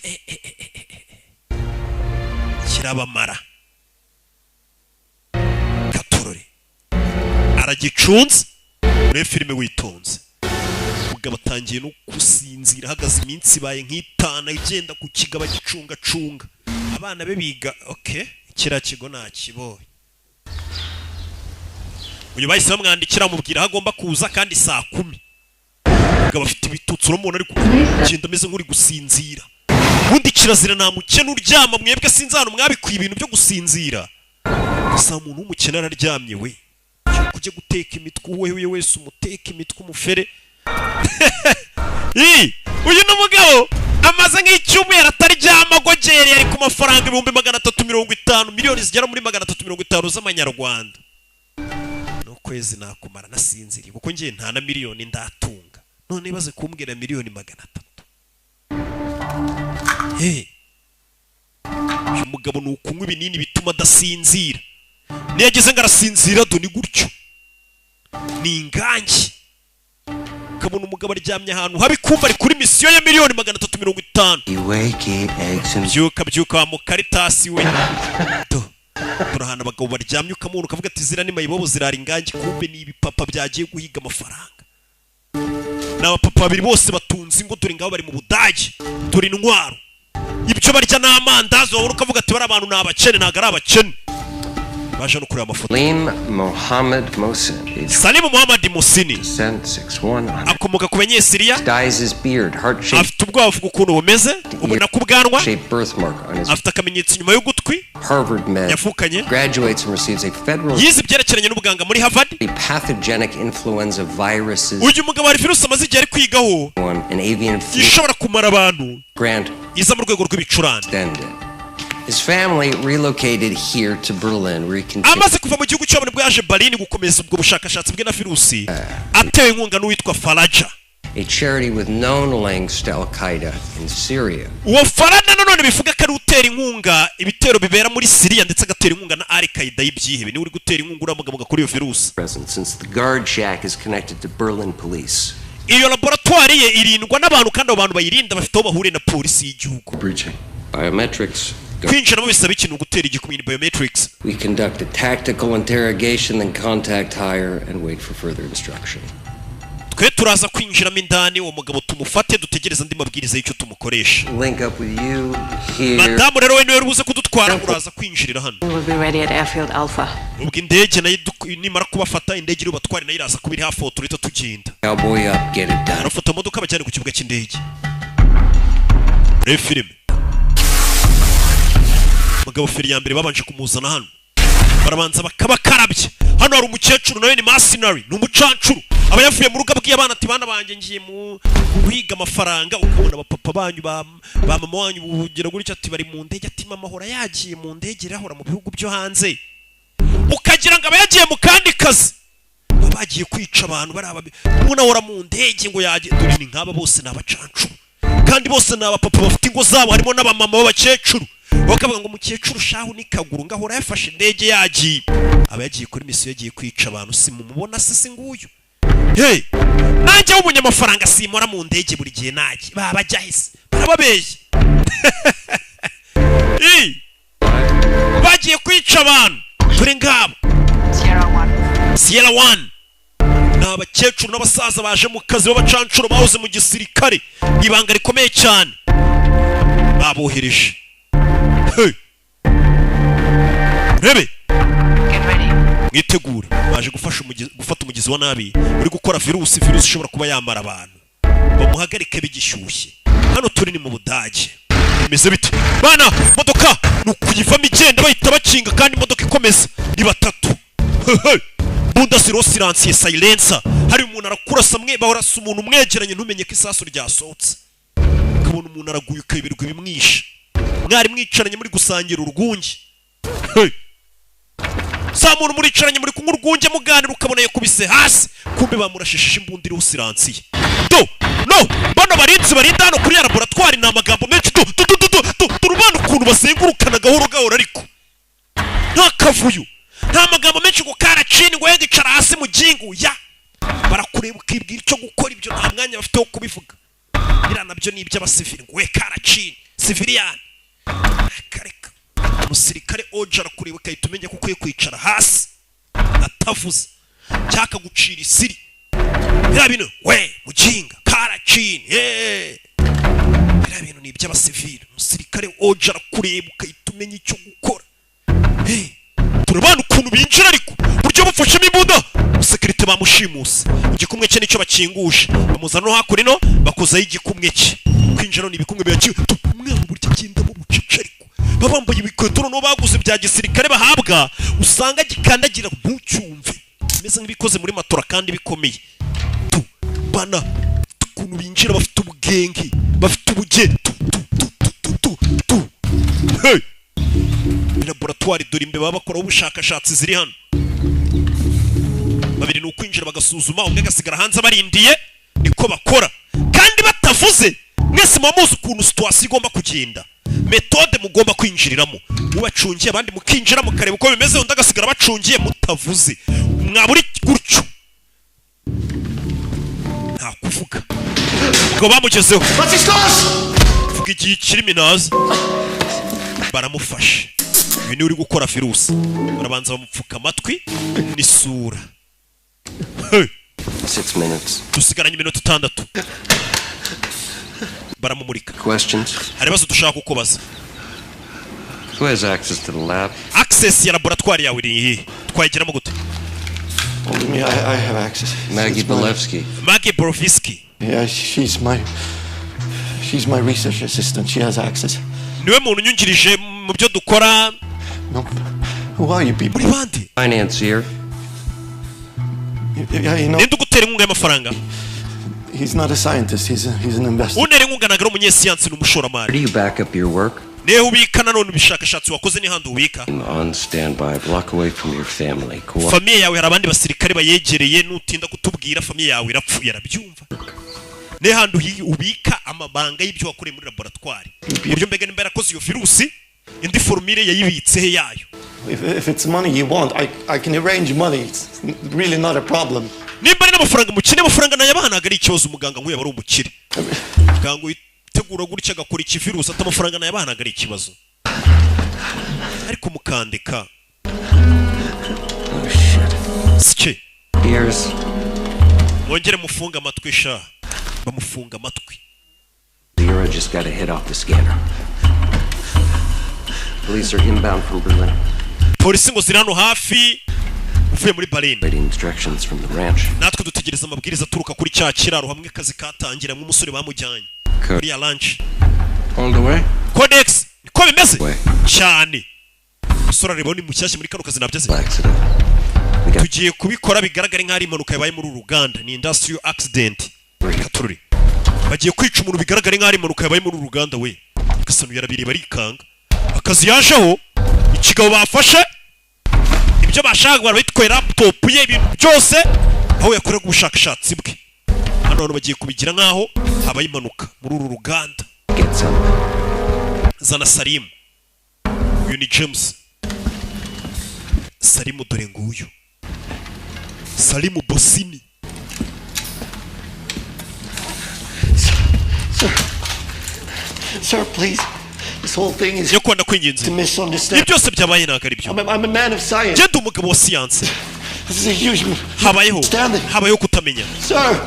kirabamara Gatorore aragicunze muri filime witonze. Ubwo batangiye no gusinzira hagaze iminsi baye nk'itana igenda ku kigaba gicunga abana be biga. Okay, kira kigo nakiboye. Uyu bahise bamwandikira mubwira agomba kuza kandi saa 10. Ubwo bafite ibitutsi umuntu ari kugenda ameze nk'uri gusinzira. Ubundi kirazira nta mukene uryama mwebwe sinzi hano mwabikuye ibintu byo gusinzira. Gusa umuntu w'umukene araryamye we. Kujya guteka imitwe wewe wese umuteka imitwe umufere. Uyu n'umugabo amaze nk'icyumweru ataryama gogere ari ku mafaranga 350 miliyoni zigera muri 350 z'amanyarwanda. No kwezi nakumara nasinziriye kuko ngiye nta na miliyoni ndatunga. None baze kumbwira miliyoni 300. Uyu mugabo ni ukunywa ibinini bituma adasinzira. Niyageze ngarasinzira doni gutyo. Ni ingangi. Kabona umugabo aryamye ahantu habi kumva ari kuri misiyo ya miliyoni 350. Byuka mu Caritas we. Turahana abagabo baryamye ukamuntu ukavuga ati zira ni mayibobo zirara ingangi kumbe ni ibipapa byagiye guhiga amafaranga. N'abapapa babiri bose batunze ngo dore ngabo bari mu Budage. Turi intwaro. Ibyo barya n'amandazi wowe ukavuga ati bari abantu n'abakene ntago ari abakene. Baje no kureba amafoto. Salim Mohammed Musini akomoka ku Banyesiriya. Afite ubwoba bwo ukuntu bumeze ubona ku bwanwa. Afite akamenyetso inyuma y'ugutwi. Yafukanye. Yize ibyerekeranye n'ubuganga muri Harvard. Uyu mugabo hari virusi amaze igihe ari kwigaho ishobora kumara abantu iza mu rwego rw'ibicurane. His family relocated here to Berlin where he continued. Amaze kuva mu gihugu cy'abone bwo yaje Berlin gukomeza ubwo bushakashatsi bwe na virusi. Atewe inkunga n'uwitwa Faraja, a charity with known links to Al-Qaeda in Syria. Uwo Faraja none bivuga ko ari utera inkunga ibitero bibera muri Syria ndetse agatera inkunga na Al-Qaeda y'ibyihebe. Ni uri gutera inkunga uramugamuga kuri iyo virusi. Since the guard shack is connected to Berlin police. Iyo laboratoire ye irindwa n'abantu kandi abantu bayirinda bafite aho bahure na polisi y'igihugu. Biometrics. Kwinjira mu bisaba ikintu gutera igikumini biometrics. We conduct a tactical interrogation then contact higher and wait for further instruction. Twe turaza kwinjiramo indani uwo mugabo tumufate dutegereza andi mabwiriza y'icyo tumukoresha. Link up with you here. Madamu rero wewe urubuze kudutwara uraza kwinjirira hano. We'll be ready at Airfield Alpha. Ubwo indege nayo nimara kubafata indege iri batware nayo iraza kubiri hafi aho turita tugenda. Cowboy up, get it done. Arafata imodoka bajyane ku kibuga cy'indege. Film. Mugabo feri ya mbere babanje kumuzana hano. Barabanza bakabakarabye. Hano hari umukecuru nawe ni mercenary, ni umucancuru. Aba yavuye mu rugo abwiye abana ati bana banje ngiye mu guhiga amafaranga ukabona abapapa banyu ba mama wanyu bugira gutya ati bari mu ndege ati mama hora yagiye mu ndege rahora mu bihugu byo hanze. Ukagira ngo aba yagiye mu kandi kazi. Bagiye kwica abantu baraba muna hora mu ndege ngo yagiye dore ni nkaba bose n'abacancuru. Kandi bose n'abapapa bafite ingo zabo harimo n'abamama b'abakecuru. Bakavuga ngo umukecuru shahu nikaguru ngahora yafashe indege yagiye. Aba yagiye kuri misiyo yagiye kwica abantu simumubona se nguyu. Hey, nanjye w'umunyamafaranga simora mu ndege buri gihe nagiye. Babajya hise. Barababeshye. Bagiye kwica abantu. Turi ngabo. Sierra One. N'abakecuru n'abasaza baje mu kazi b'abacancuro bahoze mu gisirikare. Ibanga rikomeye cyane. Babohereje. Hey. Rebe. Mwitegure baje gufata umugizi wa nabi uri gukora virusi ishobora kuba yamara abantu. Bamuhagarike bigishyushye. Hano turi ni mu Budage. Bimeze bite? Bana, modoka nukuyivamo igenda bahita bacinga kandi imodoka ikomeza. Ni batatu. Bundasiro silencier silencer. Hari umuntu arakurasa mwe bahorasa umuntu umwegeranye ntumenye ko isasu ryasohotse. Ukabona umuntu araguye ukabirwa bimwisha. Mwari mwicaranye muri gusangira urwunge. Samuntu muricaranye muri kunywa urwunge muganira ukabona yakubise hasi kumbe bamurashishije imbundiri usiransiye. No bano barinzi barinda hano kuri laboratoire na amagambo menshi turubana ukuntu bazengurukana gahoro ariko nta kavuyo nta magambo menshi ngo karacini ngo yicara hasi mu gingu ya barakureba ukibwira icyo gukora ibyo nta mwanya bafite wo kubivuga biriya nabyo ni iby'abasivili ngo we karacini siviliyani kareka umusirikare oje arakureba ukahita umenya ko ukwiye kwicara hasi atavuze cyaka gucira isiri biriya bintu we mujinga karacini biriya bintu ni iby'abasivili umusirikare oje arakureba ukahita umenya icyo gukora turabana ukuntu binjira ariko buryo bufashemo imbunda umusekirite bamushimuse igikumwe cye nicyo bakinguje bamuzana no hakurino bakozaho igikumwe cye kwinjira ni ibikumwe byaciye umwana buryo agenda mu bucece ariko babambaye ibikweto no baguze bya gisirikare bahabwa usanga gikandagira mu cyumve bimeze nk'ibikoze muri matora kandi bikomeye bana ukuntu binjira bafite ubwenge bafite ubugeni hey laboratoire dore imbe baba bakora ubushakashatsi ziri hano babiri ni ukwinjira bagasuzuma umwe gasigara hanze barindiye niko bakora kandi batavuze mwese muzi ukuntu situation igomba kugenda metode mugomba kwinjiriramo ubacungiye abandi mukinjira mukareba uko bimeze undi agasigara bacungiye mutavuze mwaburi gutyo nta kuvuga ngo bamugezeho vuga igihe kirimo inazi baramufashe uyu ni uri gukora virusi barabanza bamupfuka amatwi n'isura 6 minutes. dusigaranye iminota 6 baramumurika Questions? hari bazo dushaka kukubaza Who has access to the lab? access ya laboratoire yawe iri he twayigeramo gute Only me, I have access. Maggie It's my- Belevsky. Maggie Borovsky Yeah, she's my research assistant. She has access. niwe muntu unyungirije mu byo dukora No. Who are you people? muri bande Financier. Yeah, you know, ninde ugutera inkunga y'amafaranga he's not a scientist. He's an investor. unera inkunga nagara umunyesiyansi n'umushoramari Where do you back up your work? nihe ubika nanone ibishakashatsi wakoze n'ihandi ubika I'm on standby, block away from your family. famiye yawe hari abandi basirikare bayegereye nutinda kutubwira famiye yawe irapfuye arabyumva n'ihandi ubika amabanga y'ibyo wakoreye muri laboratoire uburyo mbega nimba yarakoze iyo virusi indi formule yayibitse he yayo If it's money you want, I can arrange money. It's really not a problem. nimba ari n'amafaranga mukene amafaranga nayabanaga ari ikibazo umuganga nk'uyu aba ari umukire muganga witegura gutya agakora iki virusi ati amafaranga nayabanaga ari ikibazo ariko mukandika Oh shit. sike Ears. mwongere mufunga amatwi sha bamufunga amatwi Vera just got a hit off the scanner. Police are inbound from Berlin. polisi ngo ziri hano hafi uvuye muri Berlin Waiting instructions from the ranch. natwe dutegereza amabwiriza aturuka kuri cya kiraro hamwe kazi katangira nk'umusore bamujyanye kuri ya lunch On the way? codex niko bimeze We. cyane umusore areba ni mushyashya muri kano kazi nabyaze Accident. We got tugiye kubikora bigaragare nk'ari impanuka yabaye muri uru ruganda ni industrial accident katururi bagiye kwica umuntu bigaragare nk'ari impanuka yabaye muri uru ruganda we gasanu yarabireba arikanga akazi yajeho ikigabo bafashe ibyo bashaka barabitwaye laptop ye ibintu byose aho yakorera ubushakashatsi bwe hano abantu bagiye kubigira nk'aho habaye impanuka muri uru ruganda get some. zana Salimu uyu ni James Salimu dore nguyu Salimu Bosini Sir, please. This whole thing is yo kwanda kwinginze to misunderstand. ibi byose byabaye ntabwo ari byo I'm a man of science. genda umugabo wa siyanse This is a huge habayeho understanding. habayeho kutamenya Sir,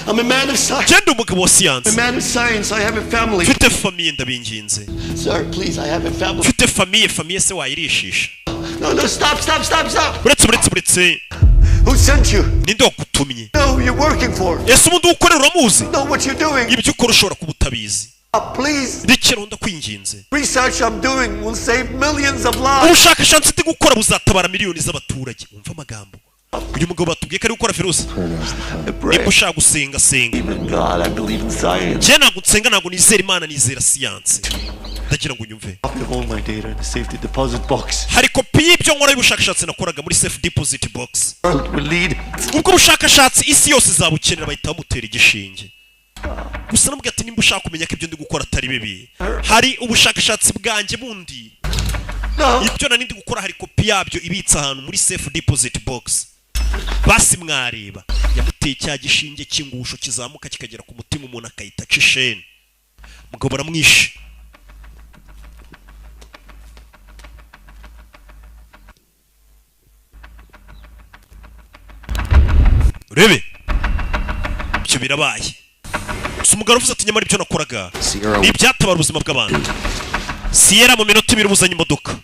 I'm a man of science. genda umugabo wa I'm a siyanse man of science. I have a family. mfite famiye ndabinginze Sir, please, I have a family. mfite famiye se wayirishisha No, stop. uretse Who sent you? ninde wagutumye Know who you're working for. ese ubundi ukorera uramuzi Know what you're doing. ibyo ukora ushobora kuba utabizi Please. rekera ndakwinginze Research I'm doing will save millions of lives. ubushakashatsi ndi gukora buzatabara miliyoni z'abaturage umva amagambo uyu mugabo batubwiye ko ari gukora virusi niba ushaka gusenga senga In God, I believe in science. njye ntabwo nsenga ntabwo nizera imana nizera siyanse ndagira ngo unyumve Copy of all my data in the safety deposit box. hari kopi y'ibyo nkora y'ubushakashatsi nakoraga muri safe deposit box World will lead. ubwo bushakashatsi isi yose izabukenera bahita bamutera igishinge gusa nabwo ati nimba ushaka kumenya ko ibyo ndi gukora atari bibi hari ubushakashatsi bwanjye bundi ibyo nandi gukora hari kopi yabyo ibitsa ahantu muri safe deposit box. Basi mwareba yamuteye cya gishinge cy'ingusho kizamuka kikagera ku mutima umuntu akayita cishene. Mugabo baramwishe. Urebe ibyo birabaye. Umugabo uvuze ati nyamara ibyo nakoraga ni byatabara ubuzima bw'abantu. Sierra mu minota 2 buzanye imodoka.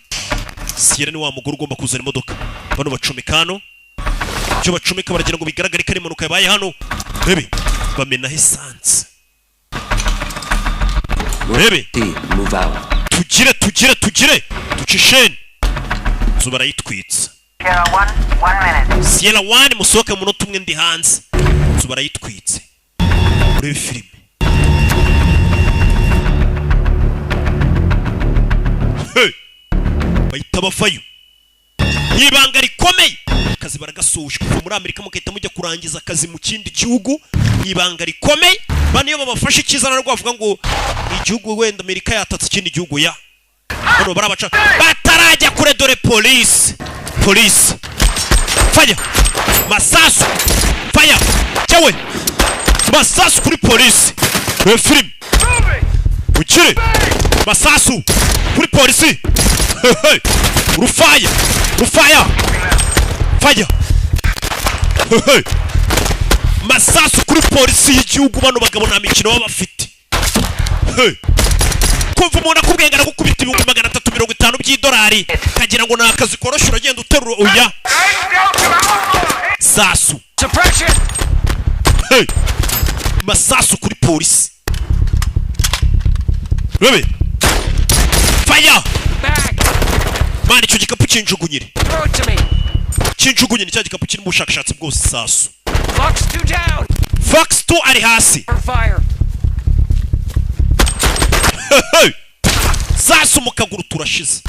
Sierra ni wa mugore ugomba kuzana imodoka. Bano bacomekano cyo bacomeka baragira ngo bigaragare ko ari impanuka yabaye hano. Urebe bamena essence. Urebe tugire tucishene zubara yitwitsa. Sierra 1 musohoke mu minota 1 ndi hanze zubara yitwitse. Urebe filime. Bahita bafayo ibanga rikomeye akazi baragasuje kuva muri Amerika mukahita mujya kurangiza akazi mu kindi gihugu. Ibanga rikomeye bane iyo babafashe ikizana rwo bavuga ngo igihugu wenda Amerika yatatse ikindi gihugu ya bano barabaca batarajya kure dore police fire masasu fire cyawe masasu kuri police film ukire masasu kuri polisi. Rufaya fire masasu kuri polisi y'igihugu. Bano bagabo nta mikino baba bafite. Kumva umuntu akubwengana gukubita $350 by'idolari kagira ngo nakazi korosha uragenda uterura oya sasu masasu kuri polisi. Rebe fire mani icyo gikapu cy'injugunyire cya gikapu kirimo ubushakashatsi bwose sasu. Fox 2 ari hasi. Sasu mu kaguru turashize.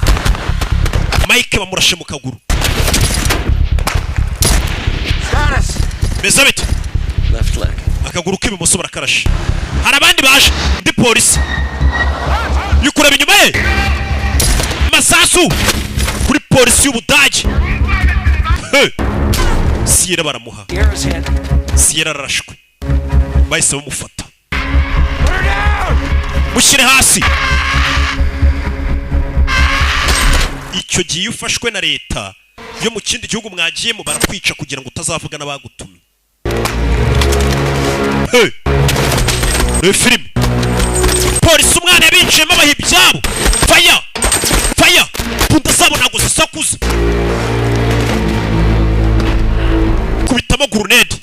Mike bamurashe mu kaguru. Bezabete akaguru k'ibumoso barakarashe. Hari abandi baje ndi polisi yukura binyuma ye masasu kuri polisi y'Ubudage. Sierra baramuha. Sierra arashwe bahise bamufata mushyire hasi. Icyo gihe ufashwe na leta yo mu kindi gihugu mwagiyemo barakwica kugira ngo utazavuga n'abagutumye. Film polisi umwana yabinjiyemo abaha ibyabo. Fire punda zabo ntabwo zisakuza. Kubitamo grenade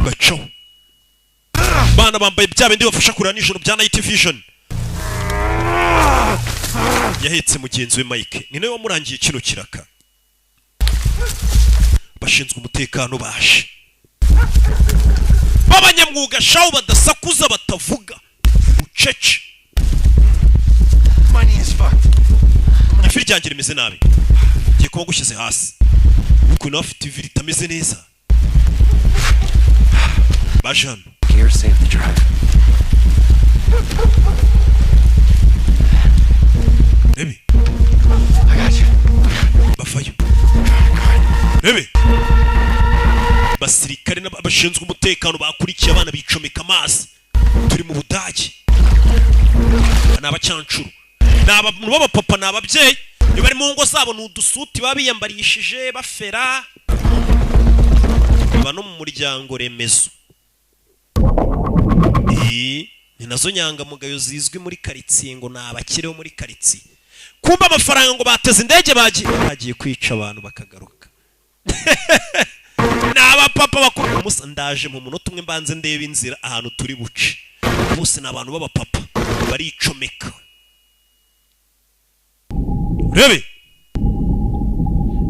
bacaho. Bana bambaye bya bindi bafasha kurana nijoro bya night vision. Yahetse mugenzi we Mike ni nawe wamurangiye kino kiraka. Bashinzwe umutekano baje b'abanyamwuga shaho badasakuza batavuga ucece. Ifiri ryanjye rimeze nabi ngiye kuba gushyize hasi uko nawe afite iviri itameze neza. Baje hano Rebe bafayo Rebe basirikare n'abashinzwe umutekano bakurikiye abana bicomeka amazi. Turi mu Budage n'abacyancuru n'abantu b'abapapa n'ababyeyi bari mu ngo zabo n'udusuti babiyambarishije bafera bano mu muryango remezo. Ni nazo nyangamugayo zizwi muri karitsiye ngo nabakireho muri karitsiye. Kumba amafaranga ngo bateze indege bagiye kwica abantu bakagaruka. N'abapapa bakuru umusa ndaje mu munota umwe mbanze ndebe inzira ahantu turi buce. Bose n'abantu b'abapapa baricomeka. Rebe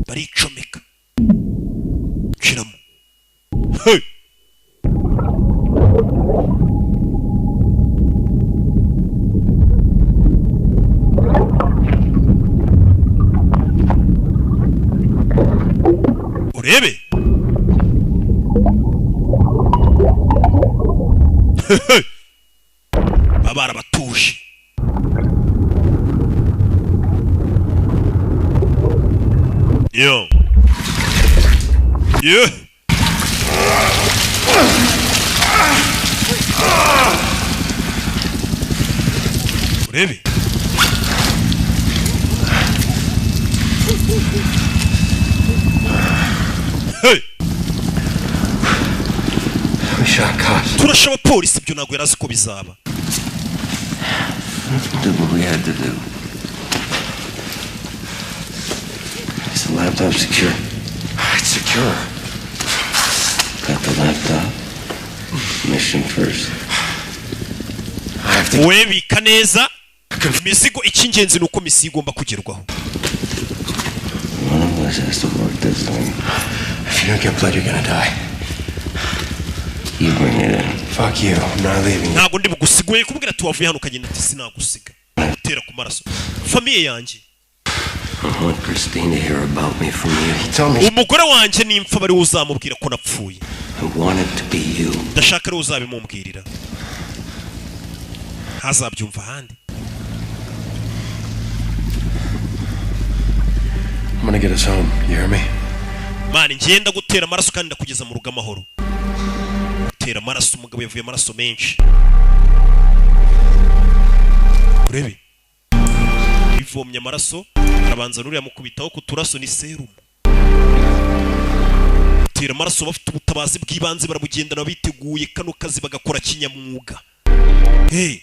baricomeka shiramo. Urebe babara batuje Yo. Yeah. Urebe. Hey. We shot cops. Turashaba polisi ibyo ntabwo yarazi ko bizaba. Did what we had to do. Is the laptop secure? It's secure. Got the laptop. Mission first. I have to. We bika neza. Imizigo icy'ingenzi nuko misi igomba kugerwaho. One of us has to work this thing. If you don't get blood, you're gonna die. You bring it in. Fuck you. I'm not leaving you. Ntabwo ndi bugusiguye kubwira tuwavuye hano kagenda ati sinagusiga. Tera ku maraso. Famiye yanjye. I want Christine to hear about me from you. Tell me. Umugore wanjye nimfa bari uzamubwira ko napfuye. I want it to be you. Ndashaka rero uzabimubwirira. Hazabyumva handi. I'm gonna get us home. You hear me? Mani ngenda gutera amaraso kandi ndakugeza mu rugo amahoro. Gutera amaraso umugabo yavuye amaraso menshi. Urebe. Ivomye amaraso arabanza nuriya mukubitaho kuturaso ni serum. Gutera amaraso bafite ubutabazi bw'ibanze barabugendana biteguye kano kazi bagakora kinyamwuga. Hey.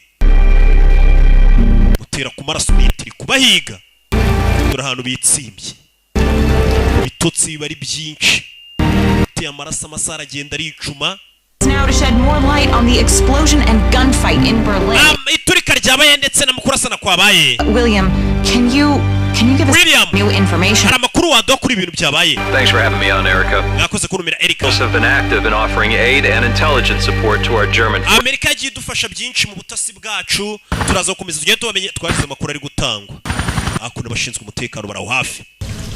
Gutera ku maraso bitiri kubahiga. Dore ahantu bitsimbye. Bitotsi bari byinshi. Gutera amaraso amasara agenda ari icuma. Now to shed more light on the explosion and gunfight in Berlin. Iturika ryabaye ndetse na mukurasana kwabaye. William, can you give us new information? Hari amakuru waduha kuri ibintu byabaye. Thanks for having me on, Erica. Mwakoze kunumira Erica. We have been active in offering aid and intelligence support to our German. Amerika yagiye idufasha byinshi mu butasi bwacu. Turaza gukomeza tugende tubamenye twagize amakuru ari gutangwa. Akunda bashinzwe umutekano baraho hafi.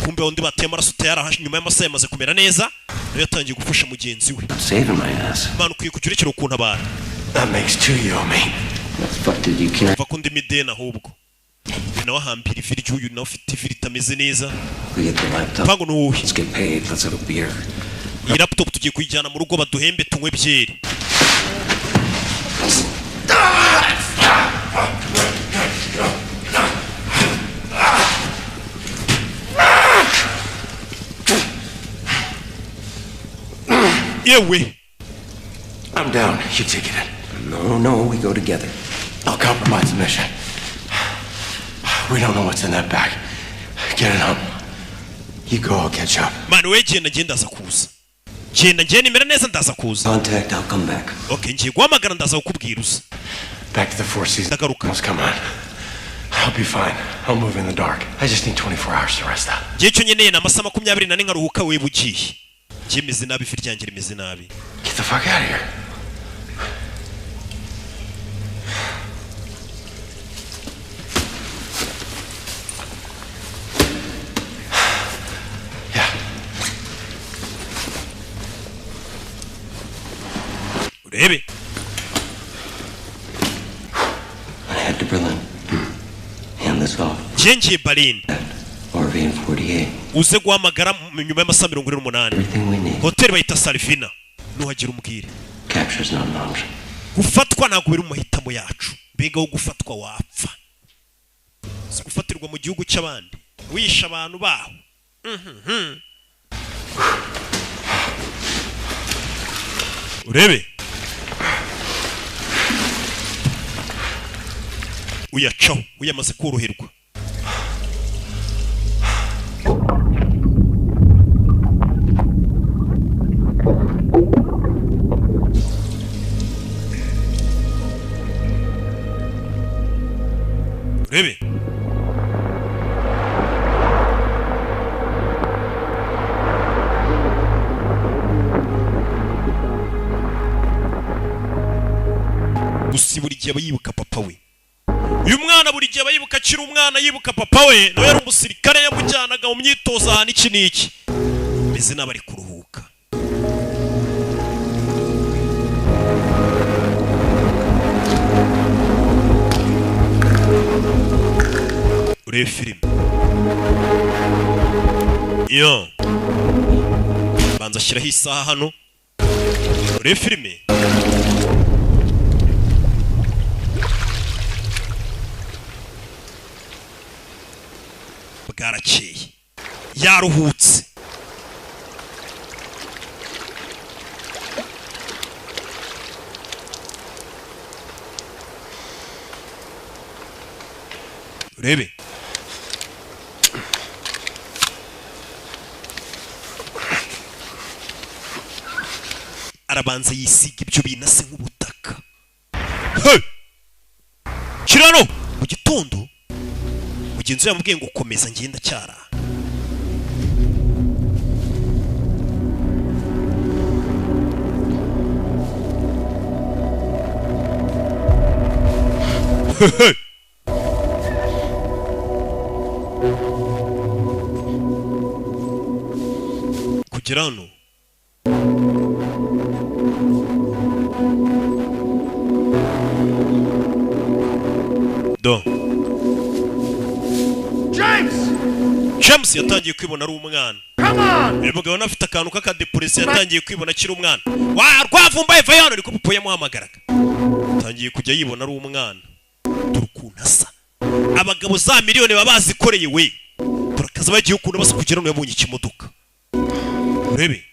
Kumbe undi bateye amaraso tayara nyuma y'amasaha yamaze kumera neza. Nayo yatangiye gufasha mugenzi we. Saving my ass. Imana ukwiye kugira ukuntu abantu. That makes two you and me. What the fuck did you kill? Va kundi midena ahubwo. Nawe hambira ivi ry'uyu nawe ufite ivi ritameze neza. We get the laptop. Pango nuwe. Let's get paid. Let's have a beer. Iyi laptop tugiye kuyijyana mu rugo baduhembe tunywe byeri. Yewe. I'm down. You take it in. No, we go together. I'll compromise the mission. We don't know what's in that bag. Get it home. You go, I'll catch up. Manu we genda ndaza kuza. Genda nimera neza ndaza kuza. Contact, I'll come back. Okay, ngiye guhamagara ndaza kukubwira uza. Back to the Four Seasons. Ndagaruka. Come on. I'll be fine. I'll move in the dark. I just need 24 hours to rest out. Ngiye cyo nyeneye na amasaha 24 nkaruhuka we bugiye. Jemeze nabi ifi ryanjye rimeze nabi. Get the fuck out of here. Urebe. I head to Berlin. Hand this off. Ngiye Berlin. RV in 48. Uze guhamagara nyuma y'amasaha 48. Everything we need. Hotel bayita Salvina. Nuhagira umbwire. Capture's not an option. Gufatwa ntabwo biri mu mahitamo yacu. Mbega wo gufatwa wapfa. Gufatirwa mu gihugu cy'abandi. Wisha abantu baho. Urebe. Uyacaho, uyamaze koroherwa. Urebe. Gusi buri gihe abayibuka papa we. Uyu mwana buri gihe abayibuka akiri umwana yibuka papa we nawe yari umusirikare yamujyanaga mu myitozo ahantu iki n'iki. Meze n'abari kuruhuka. Urebe filime. Yo. Banza ashyiraho isaha hano. Ure filime. Bwarakeye. Yaruhutse. Urebe. Arabanza yisiga ibyo binase nk'ubutaka. Hey! Kirano mu gitondo mugenzi yamubwiye ngo komeza ngenda cyara. Hey! Kugera hano James yatangiye kwibona ari umwana. Uyu mugabo nafite akantu k'akadepresi yatangiye kwibona akiri umwana. Wa rwavumbaye vayano niko pupo yamuhamagaraga. Yatangiye kujya yibona ari umwana. Turukuntu asa. Abagabo za miliyoni babazikoreye we. Turakaza bagiye ukuntu basa kugera no yabonye ikimodoka. Urebe.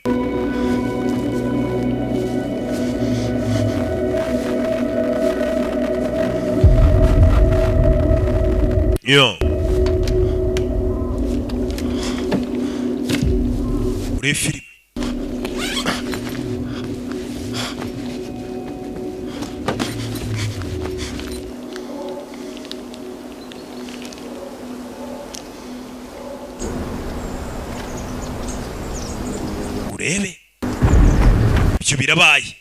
Yo. Ure filime. Urebe. Ibyo birabaye.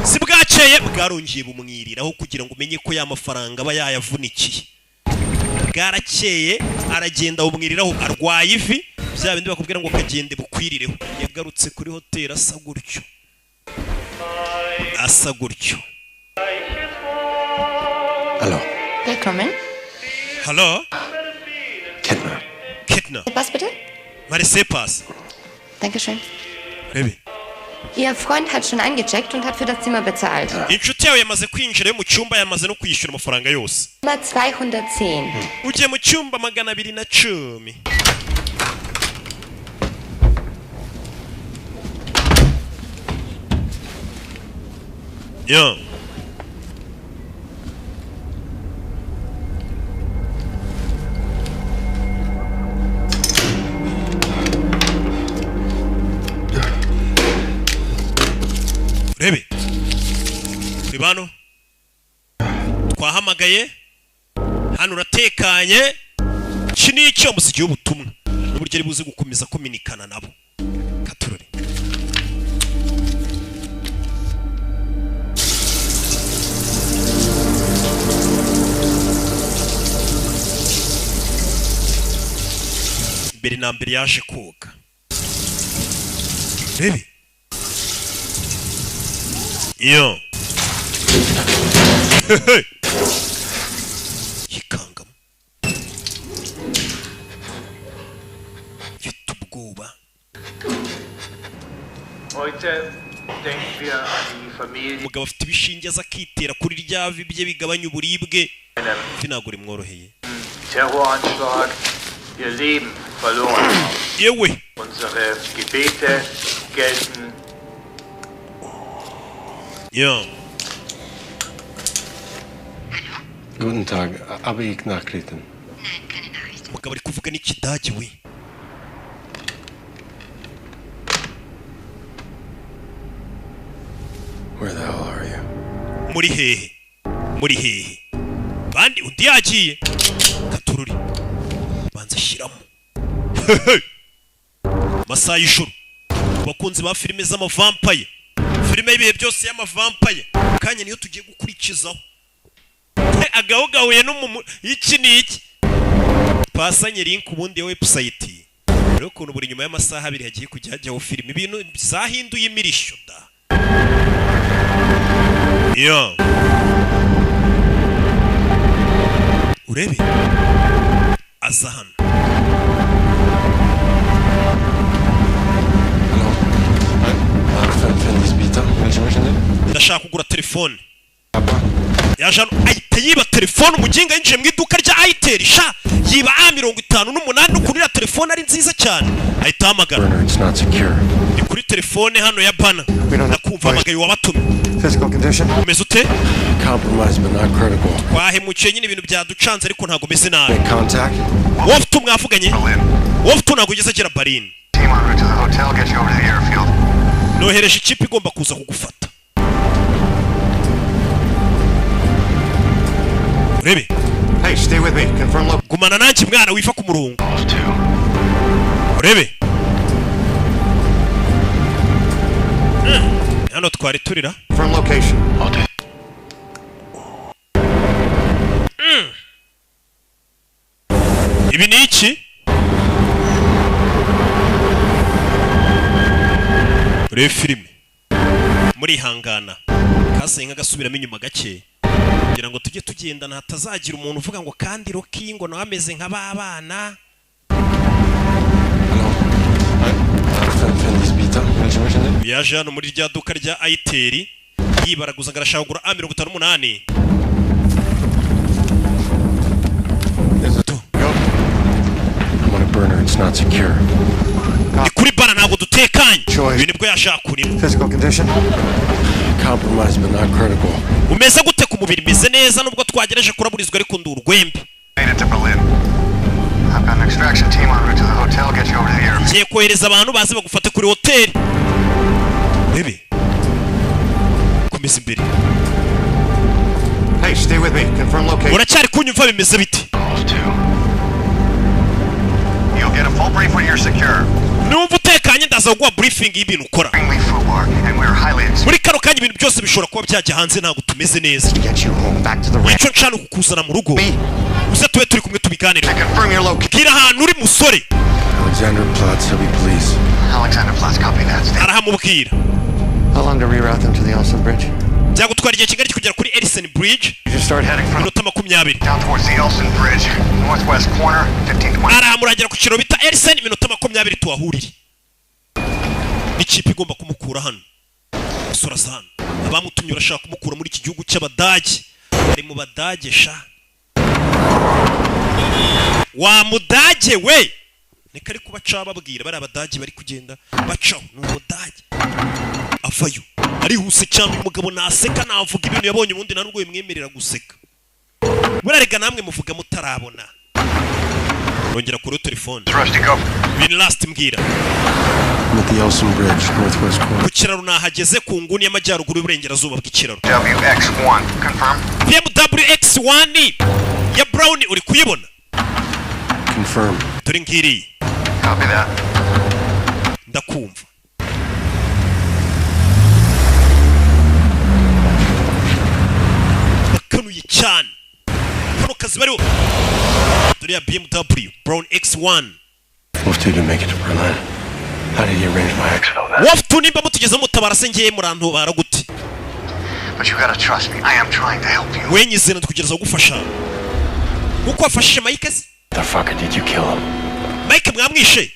Si bwakeye bwarongeye bumwiriraho kugira ngo umenye ko ya mafaranga aba yayavunikiye. Bwarakeye aragenda bumwiriraho arwaye ivi. Bya bindi bakubwira ngo kagende bukwirireho. Yagarutse kuri hoteli asa gutyo. Asa gutyo. Hallo. Willkommen. Hallo? Kettner. Kettner. Was bitte? Marisepas. Dankeschön. Rebe. Ihr Freund hat schon eingecheckt und hat für das Zimmer bezahlt. Inshuti yawe yamaze kwinjira mu cyumba yamaze no kwishyura amafaranga yose. Zimmer 210. Ugiye mu cyumba 210. Yo. Rebe. Ribano. Twahamagaye. Hano uratekanye. Kini icyo musigiye ubutumwa. N'uburyo ari buze gukomeza kominikana nabo. Katurore. Mbere na mbere yaje koga. Rebe. Yo. Yikangamo. Mfite ubwoba. Heute denken wir an die Familie. Umugabo afite ibishinge aza akitera kuri rya vi bye bigabanya uburibwe. Finagura imworoheye. Terroranschlag, ihr Leben verloren haben. Yewe. Unsere Gebete gelten. Ja. Guten Tag, habe ich Nachrichten? Umugabo ari kuvuga n'ikidage we. Where the hell are you? Muri hehe. Muri hehe. Bandi undi yagiye. Katururi. Banza shiramo. Masaha y'ijoro. Bakunzi ba filime z'amavampaye. Filime y'ibihe byose y'amavampaye. Kanya niyo tugiye gukurikizaho. Agahugahuye no mu iki niki. Pasanye link ubundi ya website. Rero kuntu buri nyuma y'amasaha abiri hagiye kujya hajyaho filime ibintu zahinduye imirisho da. Yo. Urebe. Aza hano. arashaka kugura telefone yaje ahita yiba telefone umuginga yinjiye mu iduka rya Itel sha yiba A58 n'ukunira telefone ari nziza cyane ahita hamagara ni kuri telefone hano ya Bana nakumva amagaye wabatumye Physical condition? umeze ute Compromised but not critical. wahemukiye nyine ibintu byaducanze ariko ntago meze nabi Contact? wowe mwavuganye wowe ntago ugeze agera Berlin Team en route to the hotel, get you over to the airfield. nohereje ikipe igomba kuza kugufata Rebe Hey, stay with me. Confirm location. gumana nanjye mwana wifa ku murongo Rebe hano twari turira Confirm location. ibi ni iki Rebe filime murihangana kasenga gasubiramo inyuma gake kugira ngo tujye tugendana hatazagira umuntu uvuga ngo kandi Rocky ngo nawe ameze nk'ababana yaje hano muri rya duka rya Itel yibaraguza ngarashaka kugura A58 It's not secure. ni kuri Bana ntabwo dutekanye ibi nibwo yashaka kurimo Physical condition? Compromised but not critical. umeze gute ku mubiri meze neza nubwo twageraje kuraburizwa ariko ndurwembe Made it to Berlin. I've got an extraction team en route to the hotel, get you over to the airfield. ngiye kohereza abantu baze bagufate kuri hoteli Bebe komeza imbere Hey, stay with me. Confirm location. uracyari kunyumva bimeze biti You'll get a full brief when you're secure. numva utekanye ndaza kuguha briefing y'ibintu ukora Extremely FUBAR, and we're highly experienced. muri kano kanya ibintu byose bishobora kuba byajya hanze ntabwo tumeze neza Get you home, back to the ranch. icyo nshaka kukuzana mu rugo uze tube turi kumwe tubiganire Confirm your location. bwira ahantu uri musore Alexander Platz, heavy police. Alexander Platz, copy that. Stay. arahamubwira How long to reroute them to the Elson Bridge? byagutwara igihe kigari kugera kuri Ellison Bridge You just start heading from minota 20 down towards the Elson Bridge, northwest corner, 15-20. arahamuragera ku kiro bita Ellison minota 20 tuhahurire n'ikipe igomba kumukura hano usura sana abamutumye urashaka kumukura muri iki gihugu cy'Abadage ari mu Badage sha wa mudage we nika ari kubaca babwira bari Abadage bari kugenda bacaho n'Umudage avayo arihuse cyane umugabo naseka navuga ibintu yabonye ubundi narwo yemwemerera guseka murarega namwe muvuga mutarabona ongera kuri telefone Rusty, go. bin last mbwira I'm at the Elson Bridge, northwest corner. ku kiraro nahageze ku nguni y'amajyaruguru y'uburengerazuba bw'ikiraro WX1, confirm. BMW X1 ya Brown uri kuyibona Confirm. dore ngiri Copy that. ndakumva bakanuye cyane kano kazi bariho dore ya BMW Brown X1 Wolf 2 didn't make it to Berlin. How did he arrange my exit? Wolf 2 nimba mutugeze mutabara se ngiye murantobara gute But you gotta trust me. I am trying to help you. wenyizena tukugereza gufasha uko wafashije Mike se The fucker did you kill him? Mike mwamwishe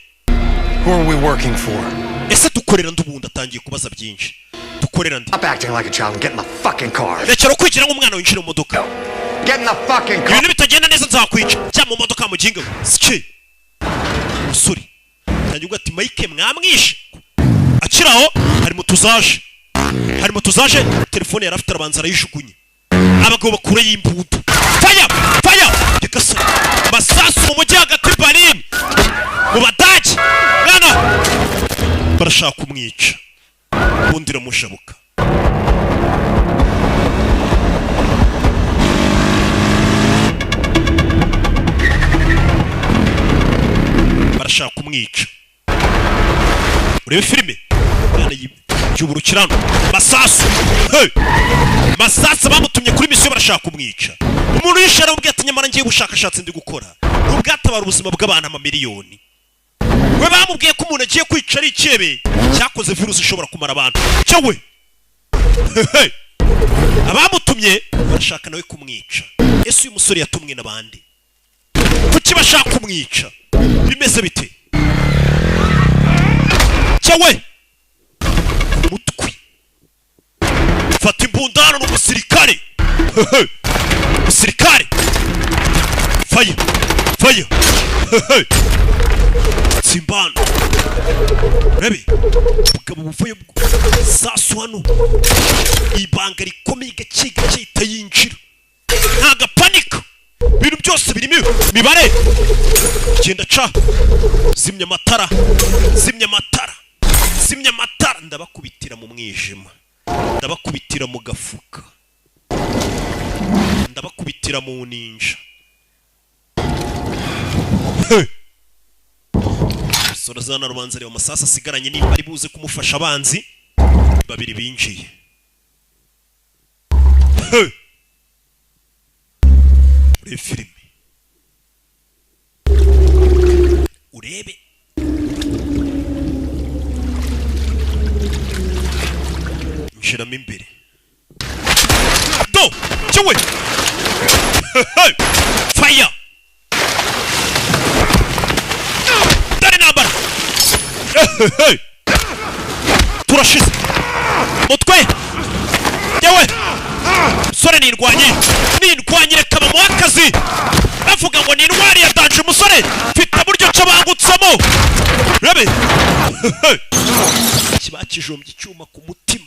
Who are we working for? ese dukorera ndubundi atangiye kubaza byinshi dukorera ndi Stop acting like a child and get in the fucking car. rekera kwigira nk'umwana winjira mu modoka Get in the fucking car. ibintu bitagenda neza nzakwica cya mu modoka muginga sike musuri tangiye ati Mike mwamwishe akiraho hari mutuzaje telefone yari afite arabanza arayijugunye abagabo bakure y'imbuto fire yakasa masasu mu mujyi hagati Berlin mu Badage mwana barashaka kumwica ubundi ramushabuka barashaka kumwica urebe filime y'uburukirano masasu masasu bamutumye kuri misiyo barashaka kumwica umuntu yishara ubwe ati nyamara ngiye ubushakashatsi ndi gukora ubwatabara ubuzima bw'abantu amamiliyoni we bamubwiye ko umuntu agiye kwica ari ikebe cyakoze virusi ishobora kumara abantu cyawe abamutumye barashaka nawe kumwica ese uyu musore yatumwe n'abandi kuki bashaka kumwica bimeze bite cyawe mutwi fata imbundano n'umusirikare umusirikare fire simbano rebe bugabo buvuye sasu hano ibanga rikomeye gaciga cyita yinjira ntaga panika ibintu byose birimo mibare genda ca zimya amatara ndabakubitira mu mwijima ndabakubitira mu gafuka ndabakubitira mu ninja Sorazana rubanza rero amasasa asigaranye nimba ari buze kumufasha abanzi babiri binjiye uri filime urebe njiramo imbere do cyewe fire dare nambara turashize mutwe yewe sore nirwanye reka bamuha akazi bavuga ngo ni intwari yatanje umusore mfite buryo cyo bangutsamo rebe kibakijombye icyuma ku mutima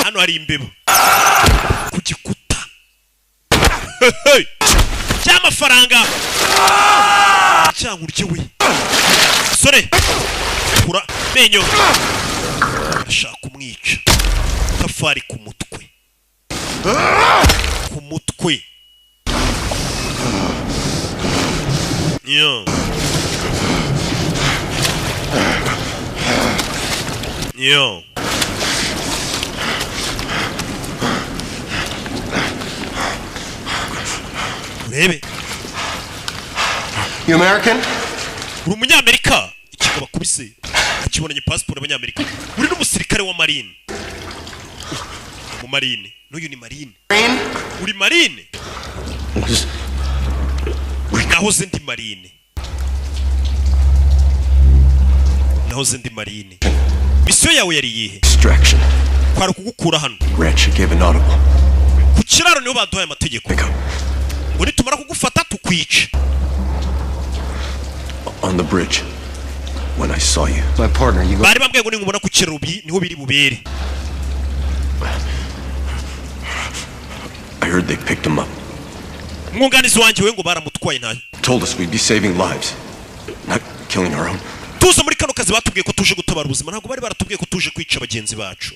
hano hari imbeba ku gikuta cy'amafaranga cyangwa uryewe sore kura menyo ashaka kumwica tafari ku mutwe yo urebe You American? uri umunyamerika ikigaba kubise akibonanye passport y'abanyamerika uri n'umusirikare wa marine mu marine n'uyu ni marine uri marine nahoze ndi marine misiyo yawe yari yihe Extraction. kwari kugukura hano Wretch gave an audible. ku kiraro niho baduhaye amategeko uri tumara kugufata tukwica On the bridge. When I saw you. My partner, you bari bambwiye ngo ningubona ku kiraro niho biri bubere I heard they picked him up. mwunganizi wanjye we ngo baramutwaye ntayo Told us we'd be saving lives, not killing our own. tuza muri kano kazi batubwiye ko tuje gutabara ubuzima ntabwo bari baratubwiye ko tuje kwica bagenzi bacu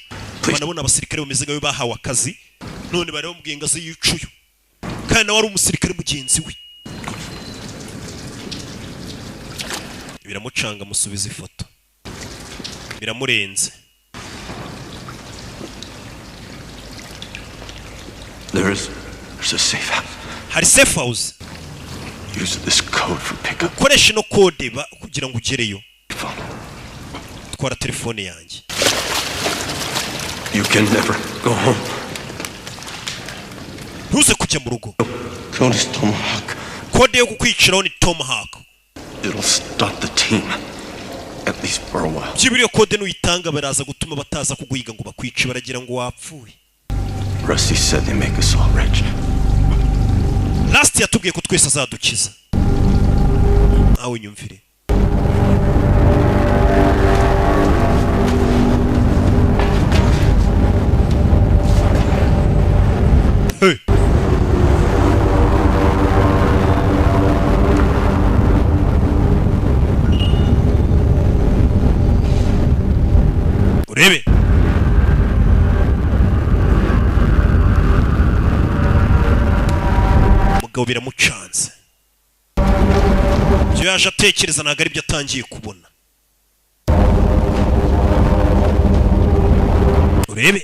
banabona abasirikare bameze gawe bahawe akazi none bari bamubwiye ngo aze yicuye kandi nawe ari umusirikare mugenzi we biramucanga musubiza ifoto biramurenze There's a safe house. hari safe house Use this code for pickup. ukoresha ino kode kugira ngo ugereyo twara telefone yanjye You can never go home. ntuze kujya mu rugo Code is Tomahawk. kode yo kukwiciraho ni Tomahawk It'll stop the team. At least for a while. byibiriyo kode nuyitanga baraza gutuma bataza kuguhiga ngo bakwice baragira ngo wapfuye Rusty said they make us all rich. Last yatubwiye ko twese azadukiza aho nyumvire hey urebe umugabo biramucanze ibyo yaje atekereza ntabwo ari byo atangiye kubona urebe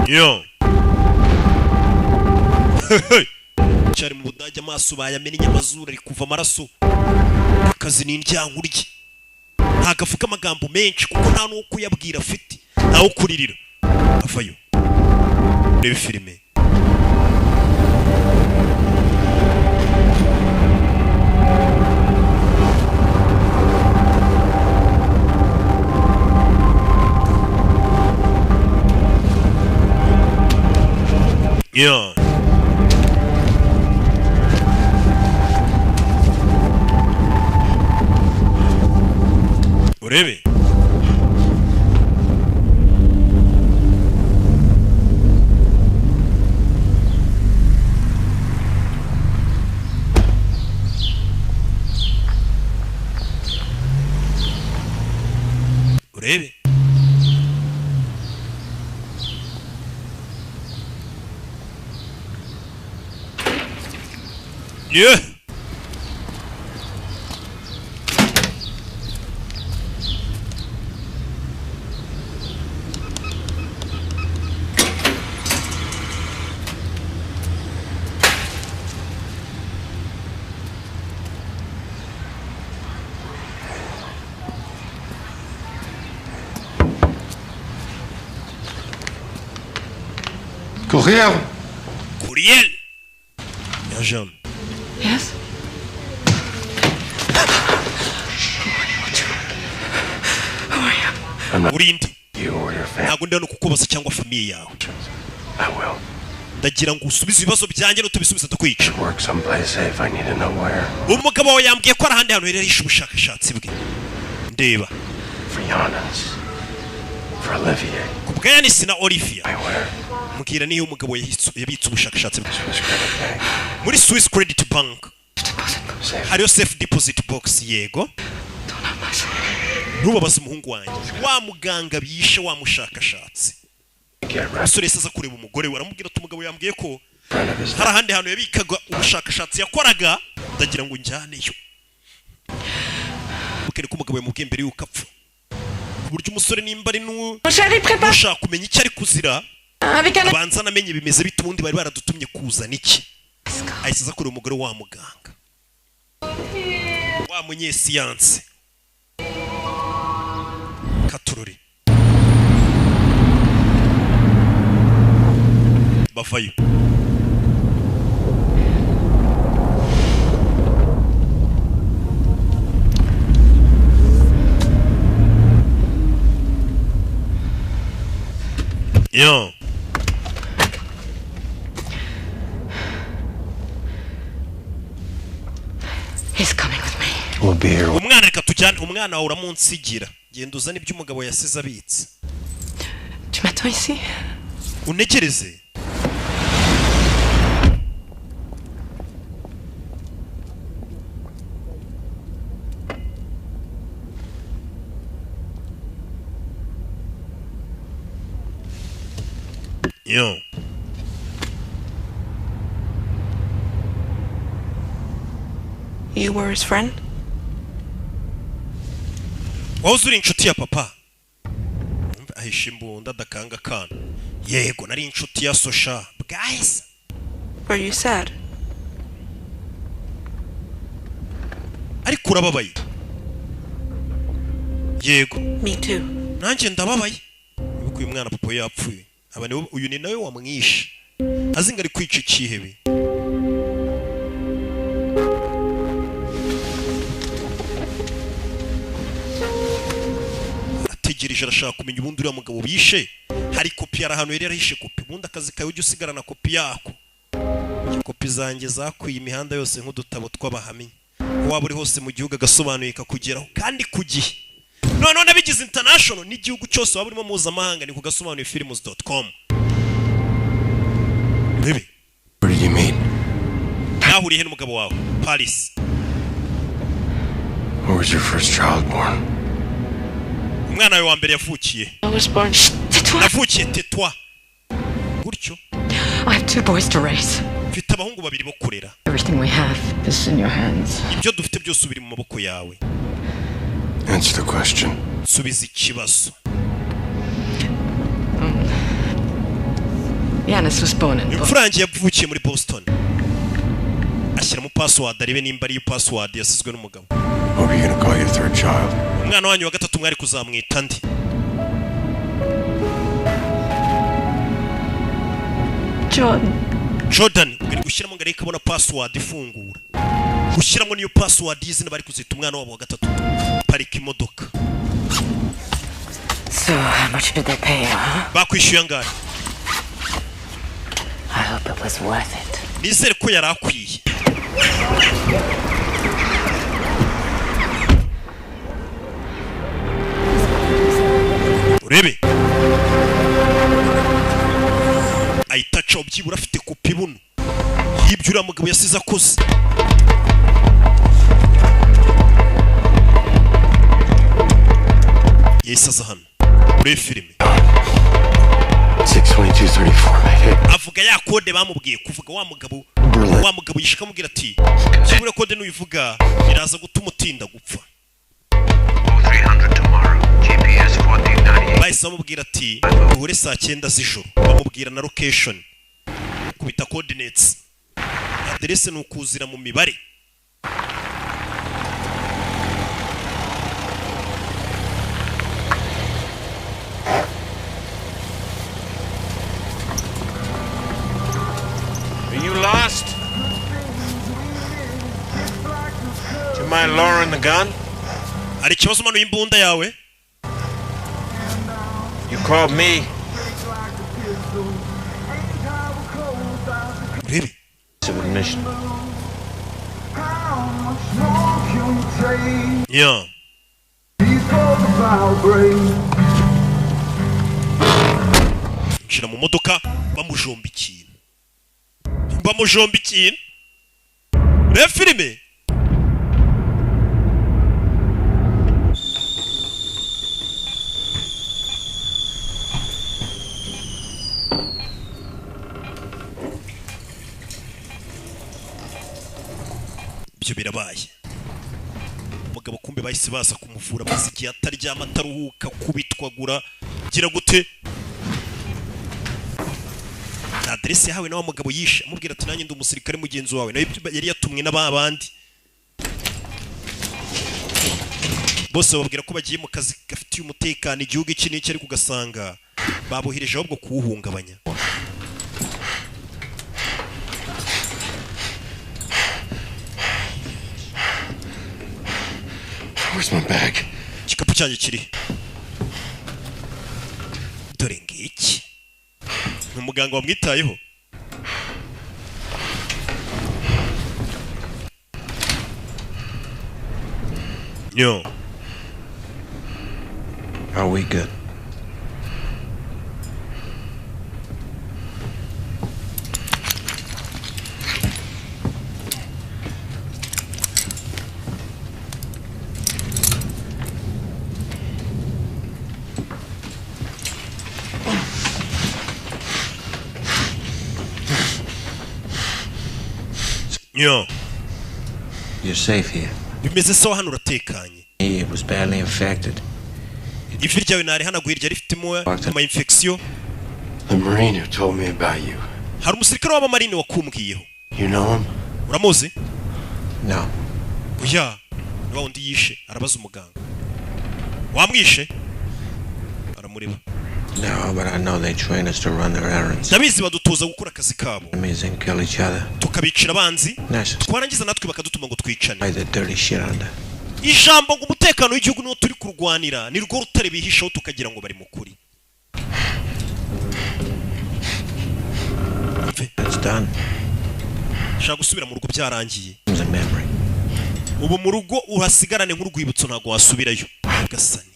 yo cyari mu budage amaso bayamena inyamazuru ari kuva amaraso akazi ni indyankurye ntago avuga amagambo menshi kuko nta n'uwo kuyabwira afite ntawo kuririra avayo urebe filime. Yeah. Urebe. Urebe. Yeah. Courriel. Courriel. Yeah, Jean. Yes? Urinde. Ntabwo ndano kukubaza cyangwa famiye yawe. Ndagira ngo usubize ibibazo byanjye no tubisubize tukwica. Umugabo wawe yambwiye ko ari ahandi hantu hererisha ubushakashatsi bwe. Ndeba. Kubwa Yanis na Olivia. Mukira niyo umugabo yabitse ubushakashatsi bwe. Muri Swiss Credit Bank. Hariyo safe deposit box yego. Ntubabaze umuhungu wanjye. Wa muganga bishe wa mushakashatsi. Asore saza kureba umugore we aramubwira ati umugabo yambwiye ko hari ahandi hantu yabikaga ubushakashatsi yakoraga ndagira ngo njyaneyo. Bukere ko umugabo yamubwiye mbere yuko apfa. Kuburyo umusore nimba ari nushaka kumenya icyo ari kuzira abanza namenye bimeze bite ubundi bari baradutumye kuzana iki. Ayisaza kureba umugore wa muganga. Wa munyesiyanse. Katururi. Bavayo. Yo. He's coming with me. We'll be here. Umwana reka tujyane umwana wawe uramunsigira. Genda uzane ibyo umugabo yasize abitse. Tu m'attends ici? Unegereze. Yo. You were his friend? Wazuri inshuti ya papa. Ahisha imbunda dakanga kana. Yego nari inshuti ya Sosha. Guys. Were you sad? Ariko urababaye. Yego. Me too. Nanjye ndababaye. Uko uyu mwana papa yapfuye. Abane uyu ni nawe wamwishe. Azinga ari kwica ikihebe. Ategereje arashaka kumenya ubundi uriya mugabo bishe. Hari kopi yari ahantu yari yarahishe kopi. Ubundi akazi kawe ujye usigarana kopi yako. Kopi zanjye zakwiye imihanda yose nk'udutabo tw'abahamya. Waba uri hose mu gihugu agasobanuye kakugeraho kandi ku gihe. None nabigize international n'igihugu cyose waba urimo mpuzamahanga ni kugasobanuye films.com. Bibi. Where did you meet? Nahuriye n'umugabo wawe Paris. Where was your first child born? Umwana wawe wa mbere yavukiye. I was born. Navukiye Tetwa. Gutyo. I have 2 boys to raise. Mfite abahungu babiri bo kurera. Everything we have is in your hands. Ibyo dufite byose ubiri mu maboko yawe. Answer the question. Subiza ikibazo. Yanis was born in Boston. Imfurangi yavukiye muri Boston. Ashyira mu password aribe nimba ari password yasizwe n'umugabo. What are you gonna call your third child? Umwana wanyu wa gatatu mwari kuzamwita ndi. Jordan uri gushyiramo ngo ariko abona password ifungura gushyiramo niyo password y'izina bari kuzita umwana wabo wa gatatu parika imodoka. So how much did they pay, huh? Bakwishyuye angahe? I hope it was worth it. Nizere ko yari akwiye. Urebe ayitaca ubyibura afite kopi buno y'ibyo uriya mugabo yasize akoze. Yesaza hano muri filime 62234 avuga ya kode bamubwiye kuvuga wa mugabo yishika mubwira ati kibura kode nuyivuga iraza gutuma utinda gupfa. 300 tomorrow. GPS 1498. Bahise bamubwira ati uhure saa 9 z'ijoro bamubwira na location kubita coordinates adresse nukuzira mu mibare. Are you lost? Do you mind lowering the gun? Ari kibazo manu imbunda yawe? You called me. Really? Submission. Yeah. Nshira mu modoka bamujomba ikintu. Bamujomba ikintu. Re filime. Byo birabaye. Umugabo kumbe bahise baza kumuvura maze igihe ataryama ataruhuka kubitwagura gira gute. Adresse yahawe na wa mugabo yishe amubwira ati nanjye ndi umusirikare mugenzi wawe nayo yari yatumwe n'abandi bose bababwira ko bagiye mu kazi gafitiye umutekano igihugu iki n'iki ariko ugasanga babuhirije ahubwo kuwuhungabanya. Where's my bag? Igikapu cyanjye kiri dore ngiki umuganga wamwitayeho. Yo. Are we good? Yo. You're safe here. Bimeze sawa hano uratekanye. It was badly infected. Ivi ryawe nari hanaguye ryari rifitemo ama infection. The Marine who told me about you. Hari umusirikare w'abamarine wakumbwiyeho. You know him? Uramuzi? No. Oya. Niba undi yishe arabaza umuganga. Wamwishe? Aramureba. No, but I know they train us to run their errands. Nabizi badutoza gukora akazi kabo. Enemies and kill each other. Tukabicira abanzi. Nice. Twarangiza natwe bakadutuma ngo twicane. Why the dirty shit under? Ijambo ngo umutekano w'igihugu niwo turi kurwanira ni rwo rutare bihishaho tukagira ngo bari mukuri. It's done. Shaka gusubira mu rugo byarangiye. It's a memory. Ubu mu rugo urasigarane nk'urwibutso ntago wasubirayo. Gasani.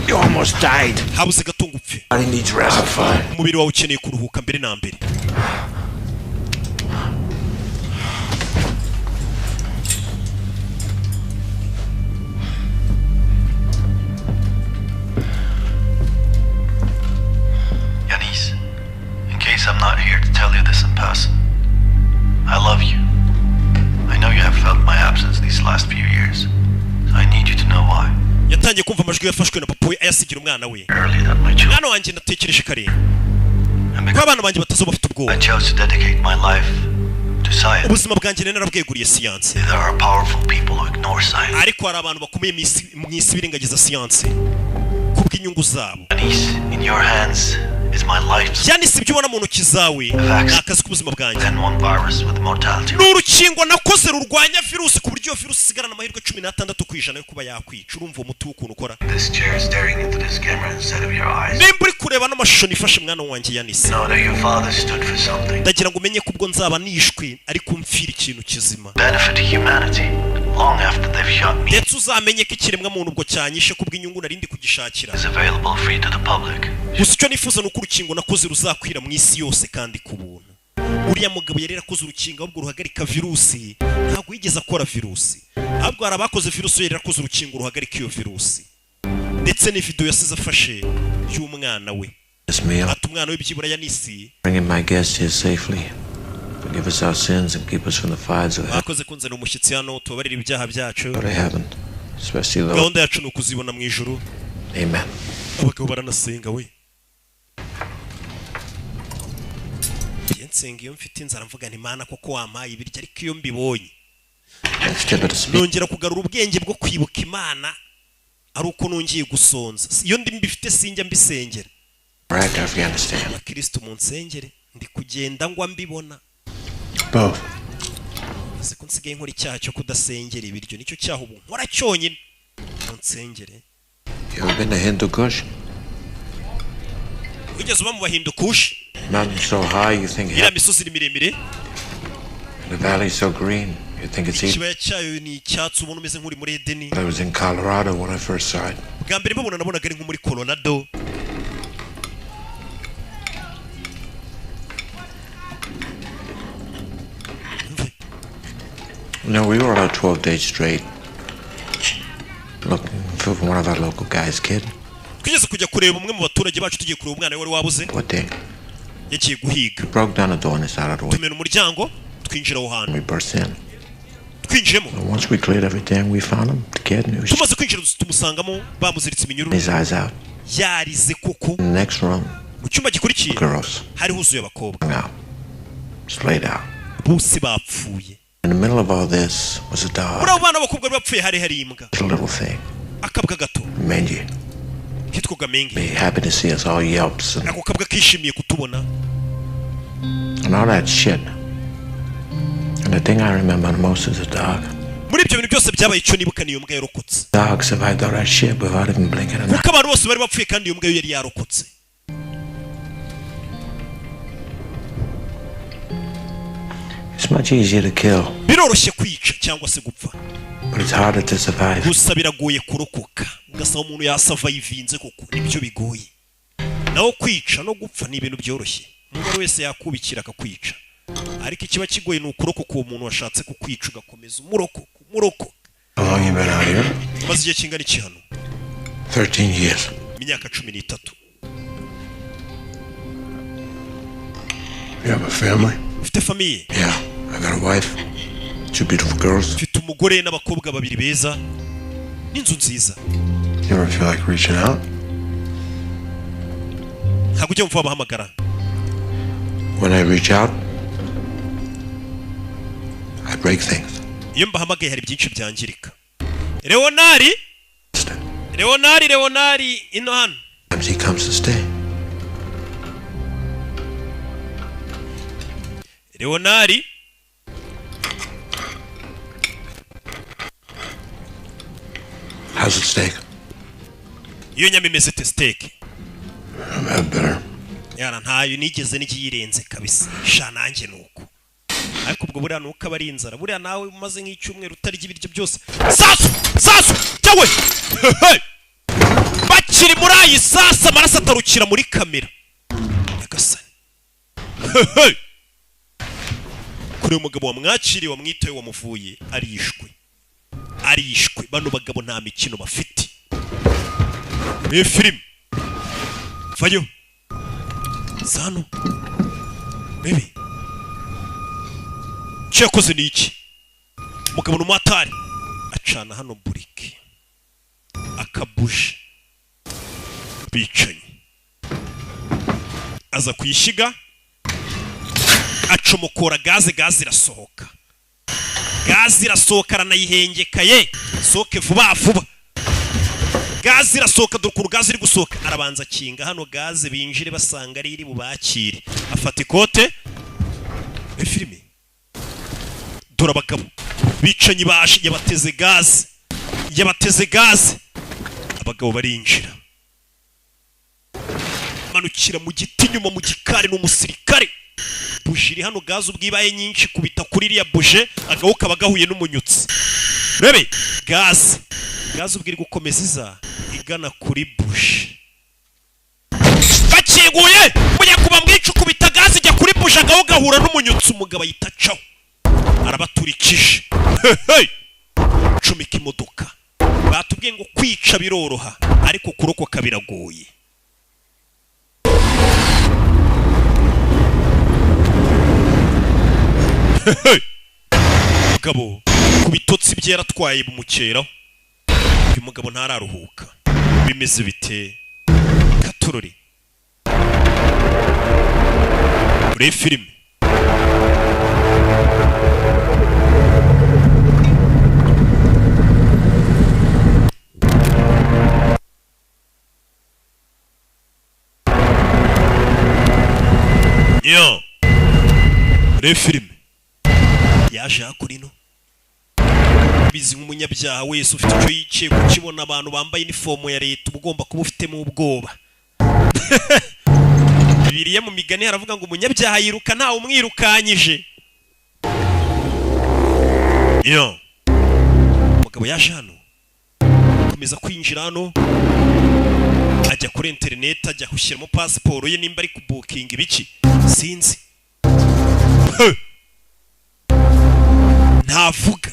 You almost died. Habuze gatunga upfe. I need rest. Umubiri wawe ukeneye kuruhuka mbere na mbere. Yanis, in case I'm not here to tell you this in person, I love you. I know you have felt my absence these last few years, so I need you to know why. Yatangiye kumva amajwi yafashwe na papa we ayasigira umwana we. Mwana wanjye ndatekereje kare. Ko abana banjye batazo bafite ubwoba. I chose to dedicate my life to science. Ubuzima bwanjye narabweguriye siyanse. There are powerful people who ignore science. Ariko hari abantu bakomeye mu isi birengagiza siyanse kubw'inyungu zabo. Yanis, in your hands is my life. Yani si ibyo ubona mu ntoki zawe ni akazi k'ubuzima bwanjye. Then one virus with mortality. Ni urukingo nakoze rurwanya virusi ku buryo virusi isigarana amahirwe 16% yo kuba yakwica. Urumva umuti w'ukuntu ukora. This chair is staring into this camera instead of your eyes. Nimba uri kureba n'amashusho nifashe mwana wanjye Yanise. Know that your father stood for something. Ndagira ngo umenye ko ubwo nzaba nishwe ariko mfira ikintu kizima. Benefit to humanity long after they've shot me. Ndetse uzamenye ko ikiremwa muntu ubwo cyanyishe kubw'inyungu narindi kugishakira. Is available free to the public. Gusa icyo nifuza ni uko urukingo nakoze ruzakwira mu isi yose kandi ku buntu. Uriya mugabo yari yarakoze urukingo ahubwo ruhagarika virusi, ntabwo yigeze akora virusi. Ahubwo hari abakoze virusi yari yarakoze urukingo ruhagarika iyo virusi. Ndetse ni video yasize afashe y'umwana we. Ati umwana we byibura Yanisi. Bringing my guests here safely. Forgive us our sins and keep us from the fires of hell. Bakoze kunzana umushyitsi hano tubabarira ibyaha byacu. But I haven't. Especially those. Gahunda yacu ni ukuzibona mu ijuru. Amen. Abagabo baranasenga we. Yensenga iyo mfite inzara mvuga nti Mana koko wampaye ibiryo ariko iyo mbibonye. Nongera kugarura ubwenge bwo kwibuka Imana ari uko nongiye gusonza. Iyo ndi mbifite sinjya mbisengera. Right, Afghanistan. Kristo mu nsengere ndi kugenda ngwa mbibona. Both. Siko nsigaye nkora icyaha cyo kudasengera ibiryo nicyo cyaha ubu nkora cyonyine. Mu nsengere. You ever been to Hindu Kush? Ugeze uba mu Bahindu Kush? Mountain so high you think ira misozi miremire. The valley so green you think it's Ikibaya cyayo ni icyatsi ubona umeze nk'uri muri Edeni. I was in Colorado when I first saw it. Bwa mbere mbabona nabonaga ari nko muri Colorado. No, we were out 12 days straight. Looking for one of our local guys, kid. Kugeza kujya kureba umwe mu baturage bacu tugiye kureba umwana wari wabuze. What day? Yagiye guhiga. Broke down the door on the side of the way. Tumena umuryango twinjira aho hantu. We burst in. Twinjiremo. Once we cleared everything, we found him. The kid knew. Tumaze kwinjira tumusangamo bamuziritse iminyururu. His eyes out. Yarize koko. In the next room. Mu cyumba gikurikiye. Girls. Hari huzuye abakobwa. Now. Slayed out. Bose bapfuye. In the middle of all this was a dog. Muri abo bana b'abakobwa bapfuye hari imbwa. A little thing. Akabwa gato. Mengi. Hitwaga Mengi. Be happy to see us all yelps. Ako kabwa kishimiye kutubona. And all that shit. And the thing I remember the most is the dog. Muri ibyo bintu byose byabaye icyo nibuka niyo mbwa yarokotse. Dog survived all that shit without even blinking an eye. Kuko abantu bose bari bapfuye kandi iyo mbwa yari yarokotse. It's much easier to kill. Biroroshye kwica cyangwa se gupfa. But it's harder to survive. Gusa biragoye kurokoka. Ugasaba umuntu yasurvivinze koko nibyo bigoye. Naho kwica no gupfa ni ibintu byoroshye. Umuntu wese yakubikira akakwica. Ariko ikiba kigoye ni ukurokoka uwo muntu washatse kukwica ugakomeza umuroko. How long you been out here? Maze igihe kingana iki hano? 13 years. Imyaka 13. You have a family? Ufite famille? Yeah, I got a wife. 2 beautiful girls. Ufite umugore n'abakobwa babiri beza. N'inzu nziza. You ever feel like reaching out? Ntabwo ujya mvuba bahamagara. When I reach out, I break things. Iyo mbahamagaye hari byinshi byangirika. Leonari ino hano. Sometimes he comes to stay. Leonari How's the steak? iyo nyama imeze te steak. I've had better. Yana ntayo nigeze n'ikiyirenze kabisa. Sha nanjye nuko. Ariko ubwo buriya nuko aba ari inzara. Buriya nawe umaze nk'icyumweru utarya ibiryo byose. Sasu cyawe. Bakiri muri ayi sasa amaraso atarukira muri kamera. Nyagasani. Kuri umugabo wamwakiriye wamwitaye wamuvuye arishwe. Bano bagabo nta mikino bafite. Ni film. Vayo. Sano. Baby. Cyakoze ni iki? Mugabo n'umwatari acana hano burike. Akabuje. Bicanye. Aza kuyishiga. Acomokora gaze irasohoka. Gaze irasohoka aranayihengekaye. Soke vuba. gaze irasohoka, dore ukuntu gaze iri gusohoka. Arabanza akinga hano gaze binjire basanga ari iri bubakire. Afata ikote. Filime. Dore abagabo bicanyi baje yabateze gaze. Abagabo barinjira. Manukira mu giti nyuma mu gikari n'umusirikare. Buje iri hano gaze ubwibaye nyinshi kubita kuri iriya buje agahuka bagahuye n'umunyutsi. Rebe gaze ubwiri gukomeza iza igana kuri buje. Bakinguye muya kuba mwica kubita gaze ijya kuri buje agahuka gahura n'umunyutsi, umugabo yitacaho arabaturikije. Cumika imodoka. Batubwiye ngo kwica biroroha ariko kurokoka biragoye. Mugabo kubitotsi byeratwaye bumukeraho. Uyu mugabo ntararuhuka. Bimeze bite Katorore? Ure filime. Yo. Ure filime. Yaje hakurino. Bizi nk'umunyabyaha wese ufite icyo yicaye kukibona abantu bambaye uniform ya leta ugomba kuba ufite mu ubwoba. Bibiliya mu migani haravuga ngo umunyabyaha yiruka ntawe umwirukanyije. Yo. Mugabo yaje hano. Komeza kwinjira hano. Ajya kuri internet ajya gushyiramo passport ye nimba ari kubooking ibiki. Sinzi. Ntavuga.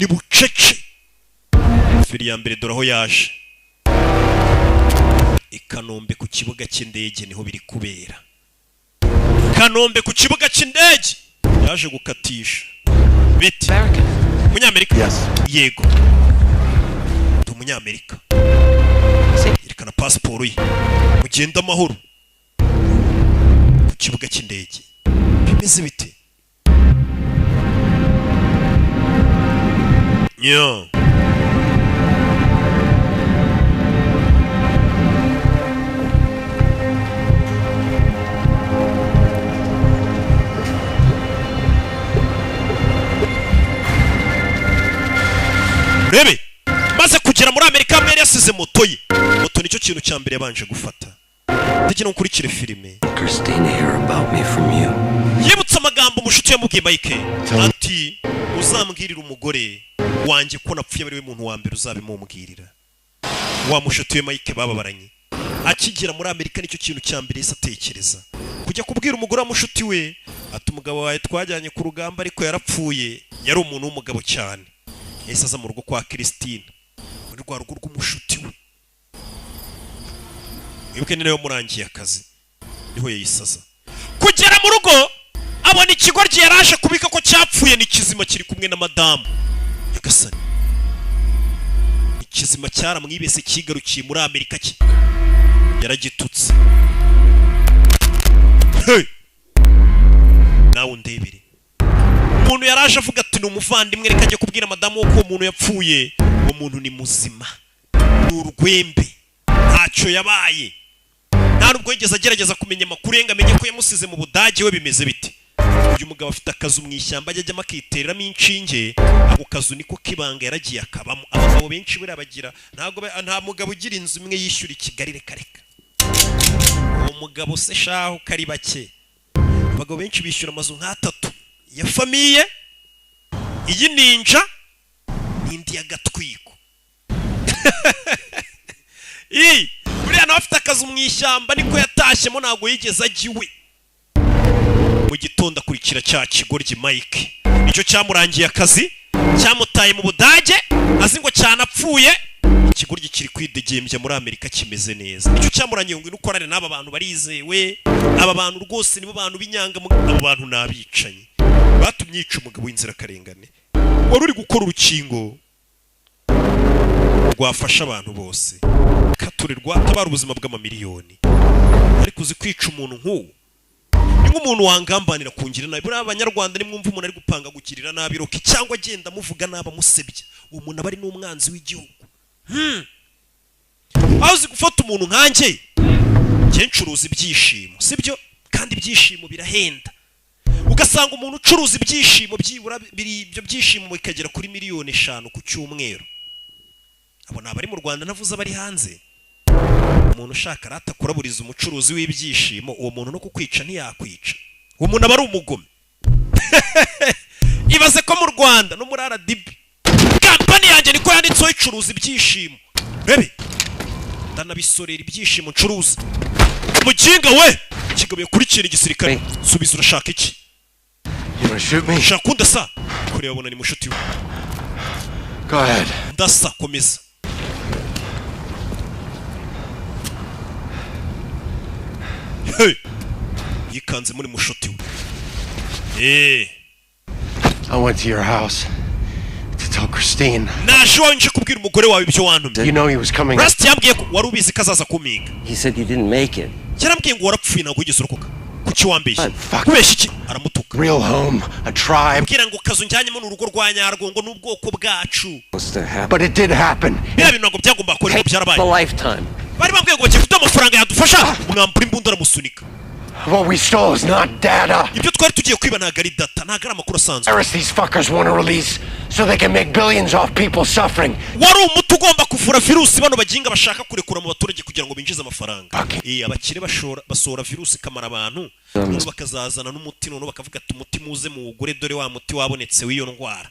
Ni bucece. Fili ya mbere dore aho yaje. Kanombe ku kibuga cy'indege niho biri kubera. Kanombe ku kibuga cy'indege yaje gukatisha. Biti. Munyamerika? Yes. Yego. Umunyamerika. Yerekana passport ye. Mugenda amahoro. Ku kibuga cy'indege. Bimeze bite? Yo. Rebe maze kugera muri Amerika mbere yasize moto ye. Moto nicyo kintu cya mbere yabanje gufata. Ndege no kurikira filime. Christina hear about me from you. Yibutsa amagambo mushuti yamubwiye Mike. Ati uzambwirira umugore wanjye ko napfuye bari we muntu wa mbere uzabimumubwirira. Wa mushuti we Mike bababaranye. Akigera muri Amerika nicyo kintu cya mbere yise atekereza. Kujya kubwira umugore wa mushuti we ati umugabo wawe twajyanye ku rugamba ariko yarapfuye. Yari umuntu w'umugabo cyane. Yahise aza mu rugo kwa Christine. Muri rwa rugo rw'umushuti we. Wibuke ni nayo murangiye akazi. Niho yayisaza. Kugera mu rugo abona ikigoryi yaraje kubika ko cyapfuye ni kizima kiri kumwe na madamu. Yagasani. Ikizima cyaramwibese kigarukiye muri Amerika ki. Yaragitutse. Hey. Nawe undebere. Umuntu yaraje avuga ati ni umuvandimwe reka ajye kubwira madamu ko umuntu yapfuye. Uwo muntu ni muzima. Ni urwembe. Ntacyo yabaye. Nta nubwo yigeze agerageza kumenya amakuru ye ngo amenye ko yamusize mu Budage we bimeze bite. Uyu mugabo afite akazu mu ishyamba ajya makitereramo inshinge. Ako kazu niko kibanga yaragiye akabamo. Abagabo benshi buri abagira nta mugabo ugira inzu imwe yishyura i Kigali reka. Uwo mugabo se shaho kari bake. Abagabo benshi bishyura amazu nk'atatu ya famiye. Iyi ninja n'indi ya gatwiko. Buriya nawe afite akazu mu ishyamba niko yatashyemo ntago yigeze agiwe. Mu gitondo akurikira cya kigoryi Mike. Nicyo cyamurangiye akazi, cyamutaye mu Budage, azi ngo cyanapfuye. Ikigoryi kiri kwidegembya muri Amerika kimeze neza. Nicyo cyamurangiye ngo inukorane n'aba bantu barizewe. Aba bantu rwose nibo bantu b'inyanga, abo bantu nabicanye. Batumyica umugabo w'inzira karengane. Wari uri gukora urukingo rwafasha abantu bose. Katurirwa tabara ubuzima bw'amamiliyoni. Ariko uzi kwica umuntu nk'uwo. Ni nk'umuntu wangambanira kungira nabi. Buri abanyarwanda ni mwumva umuntu ari gupanga gukirira nabi roki cyangwa agenda muvuga naba musebya. Uwo muntu aba ari n'umwanzi w'igihugu. aho uzi gufata umuntu nkanjye njye ncuruza ibyishimo sibyo kandi ibyishimo birahenda ugasanga umuntu ucuruza ibyishimo byibura ibyo byishimo bikagera kuri miliyoni 5 ku cyumweru abo nabari mu Rwanda navuze abari hanze umuntu ushaka rata kuraburiza umucuruzi w'ibyishimo uwo muntu no kukwica ntiyakwica uwo muntu aba ari umugome ibaze ko mu Rwanda no muri RDB kampani yanjye niko yanditseho icuruza ibyishimo rebe ndanabisorera ibyishimo ncuruza muginga we kigabe kurikira igisirikare subiza urashaka iki shaka undasa kuri yabona ni mushuti we Go ahead. ndasa komeza hey yikanze muri mushuti we I went to your house to tell Christine. naje kubwira umugore wawe ibyo wantumye You know he was coming. Rust yambwiye ko wari ubizi kazaza kuminga He said you didn't make it. yarambwiye ngo warapfuye ntabwo wigeze urokoka kuki wambeshye kubeshya iki aramutuka Real home, a tribe. mbwira ngo kazu njyanyemo n'urugo rwa Nyarwo ngo n'ubwoko bwacu But it did happen. biriya bintu ntabwo byagomba gukora ngo byarabaye A lifetime. bari bambwiye ngo bagiye kuduha amafaranga yadufasha mwambura imbunda aramusunika What we stole is not data. ibyo twari tugiye kwiba ntabwo ari data ntabwo ari amakuru asanzwe These fuckers want to release so they can make billions off people suffering. wari umuti ugomba kuvura virusi bano baginga bashaka kurekura mu baturage kugira ngo binjize amafaranga abakire basohora virusi kamara abantu none bakazazana n'umuti none bakavuga ati umuti muze muwugure dore wa muti wabonetse w'iyo ndwara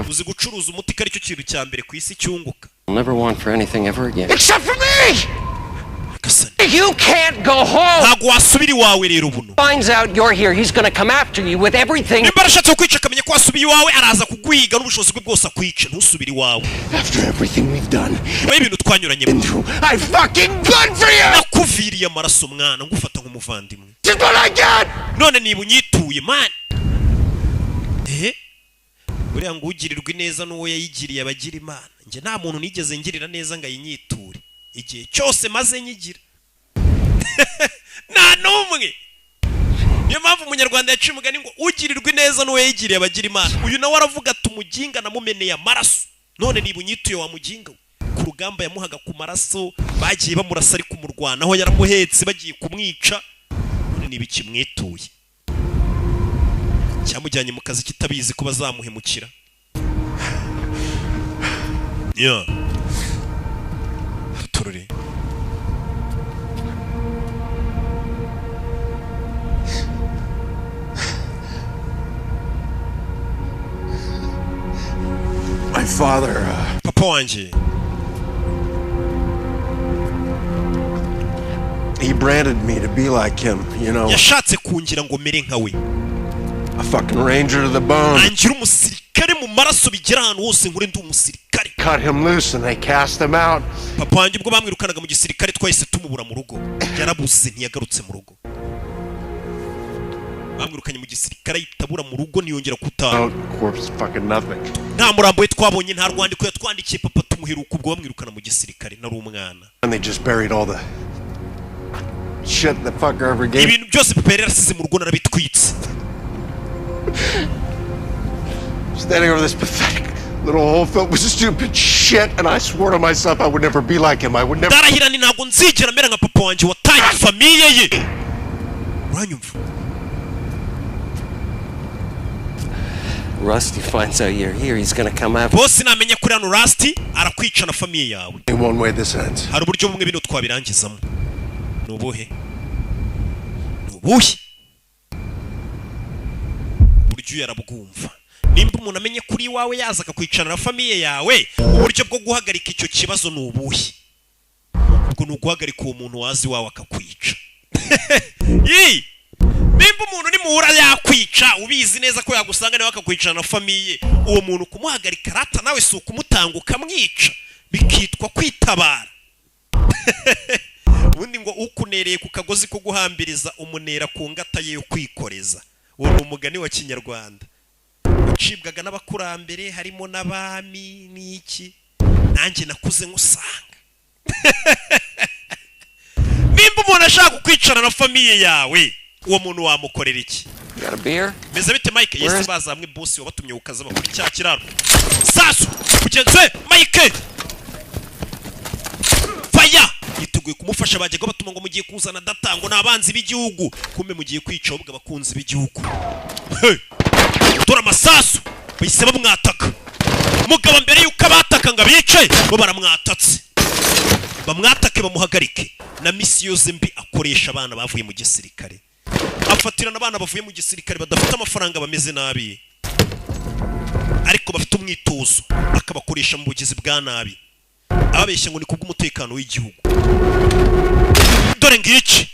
uzi gucuruza umuti ko aricyo kintu cya mbere ku isi cyunguka Never want for anything ever again. Except for me! You can't go home! ntabwo wasubira iwawe rero buno Finds out you're here, he's gonna come after you with everything. nimba arashatse kukwica akamenya ko wasubiye iwawe araza kugwiga n'ubushobozi bwe bwose akwica ntusubire iwawe After everything we've done, nyuma y'ibintu twanyuranye I fucking good for you! nakuviriye amaraso mwana ngufata nk'umuvandimwe Just what I got! none niba unyituye man buriya ngo ugirirwa ineza n'uwo yayigiriye abagira imana njye nta muntu nigeze ngirira neza ngo ayinyiture igihe cyose maze nyigira nta n'umwe niyo mpamvu umunyarwanda yaciye umugani ngo ugirirwa ineza n'uwo yayigiriye abagira imana uyu nawe aravuga ati umuginga namumeneye amaraso none niba unyituye wa muginga ku rugamba yamuhaga ku maraso bagiye bamurasa ari kumurwanaho yaramuhetse bagiye kumwica none niba ikimwituye cyamujyanye mu kazi kitabizi ko bazamuhemukira turore My father, papa wanjye he branded me to be like him, you know. yashatse kungira ngo mere nka we A fucking ranger to the bone. angira umusirikare mu maraso bigera ahantu hose nkure ndi umusirikare Cut him loose and they cast him out. papa wanjye ubwo bamwirukanaga mu gisirikare twahise tumubura mu rugo yarabuze ntiyagarutse mu rugo bamwirukanye mu gisirikare yitabura mu rugo niyongera kutaha Corpse fucking nothing. nta murambo we twabonye nta rwandiko yatwandikiye papa tumuheruka ubwo bamwirukana mu gisirikare nari umwana And they just buried all the shit the fucker ever gave. ibintu byose papa yari yarasize mu rugo narabitwitse Standing over this pathetic little hole filled with stupid shit, and I swore to myself I would never be like him. I would never. ndarahira ni ntabwo nzigera mera nka papa wanjye wataye famiye ye uranyumva Rusty finds out you're here, he's gonna come after. boss namenye kuri hano Rusty arakwica na famiye yawe One way this ends. hari uburyo bumwe bino twabirangizamo nubuhe nubuhe buryo yarabwumva nimba umuntu amenye kuri iwawe yaza akakwicara na famiye yawe uburyo bwo guhagarika icyo kibazo nubuhe ubwo nuguhagarika uwo muntu wazi wawe akakwica nimba umuntu ni muhura yakwica ubizi neza ko yagusanga nawe akakwicara na famiye uwo muntu kumuhagarika rata nawe si ukumutanga ukamwica bikitwa kwitabara ubundi ngo ukunereye ku kagozi ko guhambiriza umunera ku ngata ye yo kwikoreza uwo ni umugani wa kinyarwanda ucibwaga n'abakurambere harimo n'abami n'iki nanjye nakuze nkusanga nimba umuntu ashaka kwicara na famiye yawe uwo muntu wamukorera iki meze bite Mike yesi bazamwe boss wabatumye ukaza bakuri cya kiraro sasu kugenze Mike fire biteguye kumufasha bajyaga batuma ngo mugiye kuzana data ngo nabanzi b'igihugu kumbe mugiye kwica ubwo abakunzi b'igihugu tura amasasu bahise bamwataka mugabo mbere yuko abataka ngo abice bo baramwatatse bamwatake bamuhagarike na misi yose mbi akoresha abana bavuye mu gisirikare afatirana abana bavuye mu gisirikare badafite amafaranga bameze nabi ariko bafite umwitozo akabakoresha mu bugizi bwa nabi ababeshya ngo ni kubw'umutekano w'igihugu dore ngiki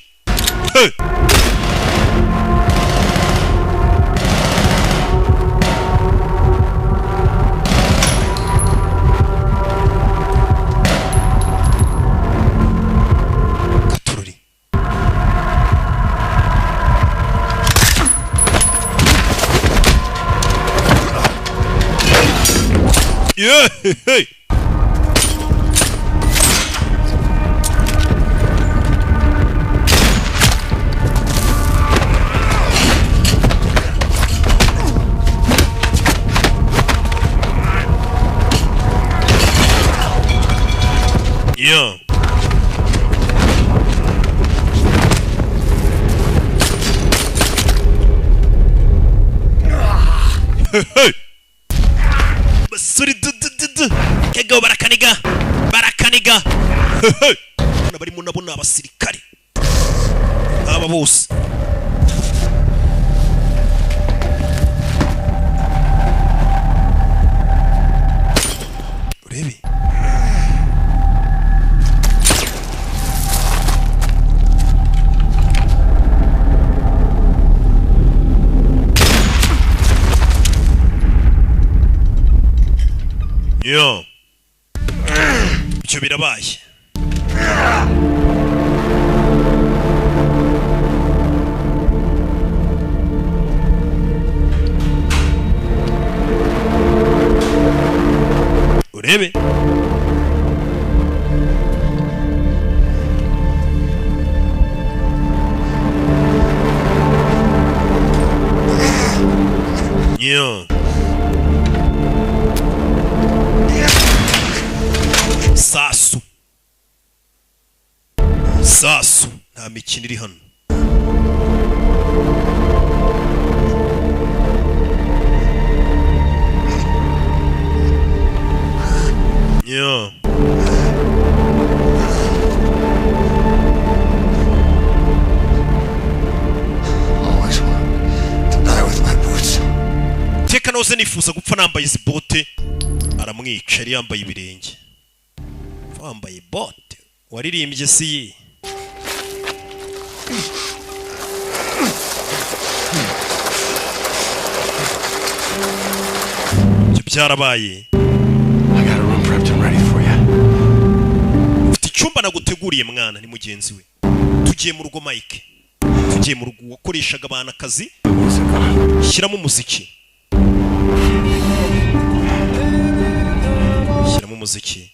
Katururi hey yeah. Basuri kego barakaniga bana bari mu nabo n'abasirikare aba bose urebe yo icyo birabaye urebe yo sasu nta mikino iri hano yeah. Always want to die with my boots. Teka nose nifuza gupfa nambaye izi bote aramwica yari yambaye ibirenge wambaye bote waririmbye si byarabaye I got a room prepped and ready for you. Ufite icyumba naguteguriye mwana ni mugenzi we tugiye mu rugo Mike tugiye mu rugo wakoreshaga abana akazi shyiramo umuziki shyiramo umuziki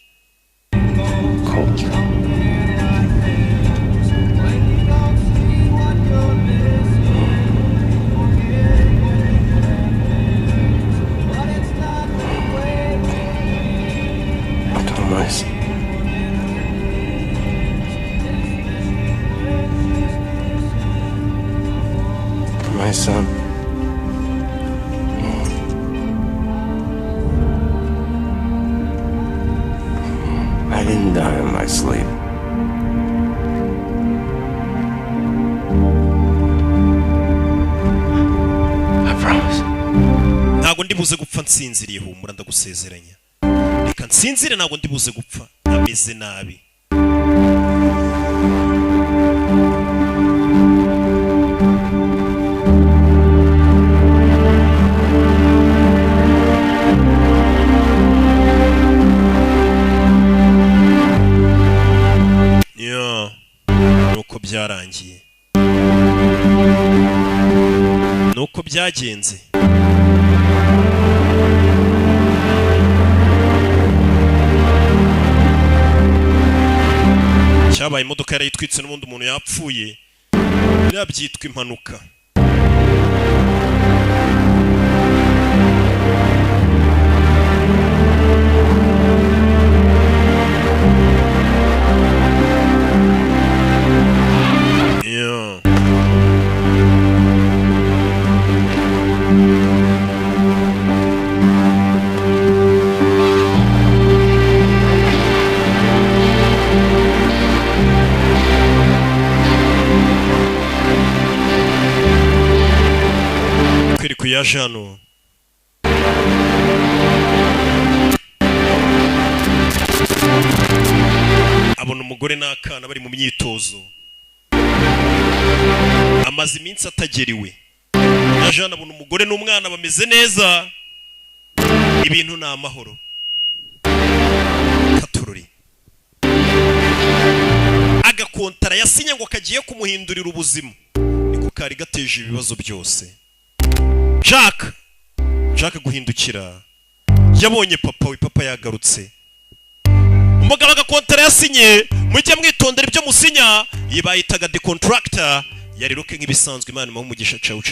Nice. My son. I didn't die in my sleep. I promise. Ntago ndibuze gupfa nsinziriye humura ndagusezeranya. Reka nsinzire ntago ndibuze gupfa ameze nabi. Nuko byarangiye nuko byagenze cyabaye imodoka yarayitwitse n'ubundi umuntu yapfuye birabyitwa impanuka yaje hano abona umugore n'akana bari mu myitozo, amaze iminsi atageriwe. yaje hano abona umugore n'umwana bameze neza, ibintu ni amahoro. Katururi agakontara yasinye ngo kagiye kumuhindurira ubuzima, niko kari gateje ibibazo byose. Jack guhindukira yabonye papa yagarutse. Umugabo agakontara yasinye, mujye mwitondera ibyo musinya, yibayitaga the contractor, yariruke nk'ibisanzwe. Imana mu mugisha ciao.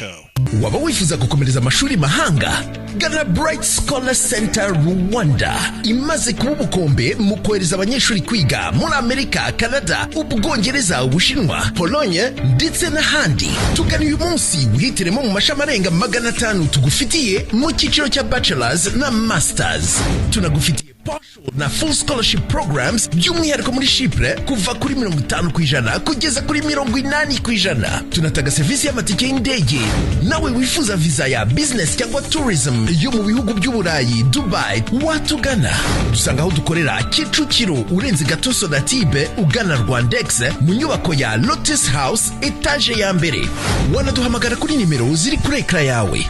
Waba wifuza gukomereza amashuri mahanga? Gana Bright Scholar Center Rwanda imaze kuba ubukombe mu kohereza abanyeshuri kwiga muri Amerika, Canada, Ubwongereza, Ubushinwa, Pologne ndetse n'ahandi. Tugana uyu munsi wihitiremo mu mashami arenga 500 tugufitiye mu cyiciro cya bachelors na masters. Tunagufitiye partial na full scholarship programs by'umwihariko muri Chypre kuva kuri 50% kugeza kuri 80%. Tunataga serivisi y'amatike y'indege. Nawe wifuza visa ya business cyangwa tourism yo mu bihugu by'Uburayi, Dubai, watugana. Dusanga aho dukorera Kicukiro urenze Gatoso na Tibe ugana Rwandex mu nyubako ya Lotus House etage ya mbere. Wanaduhamagara kuri nimero ziri kuri ekra yawe.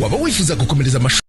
Waba wifuza gukomereza amashuri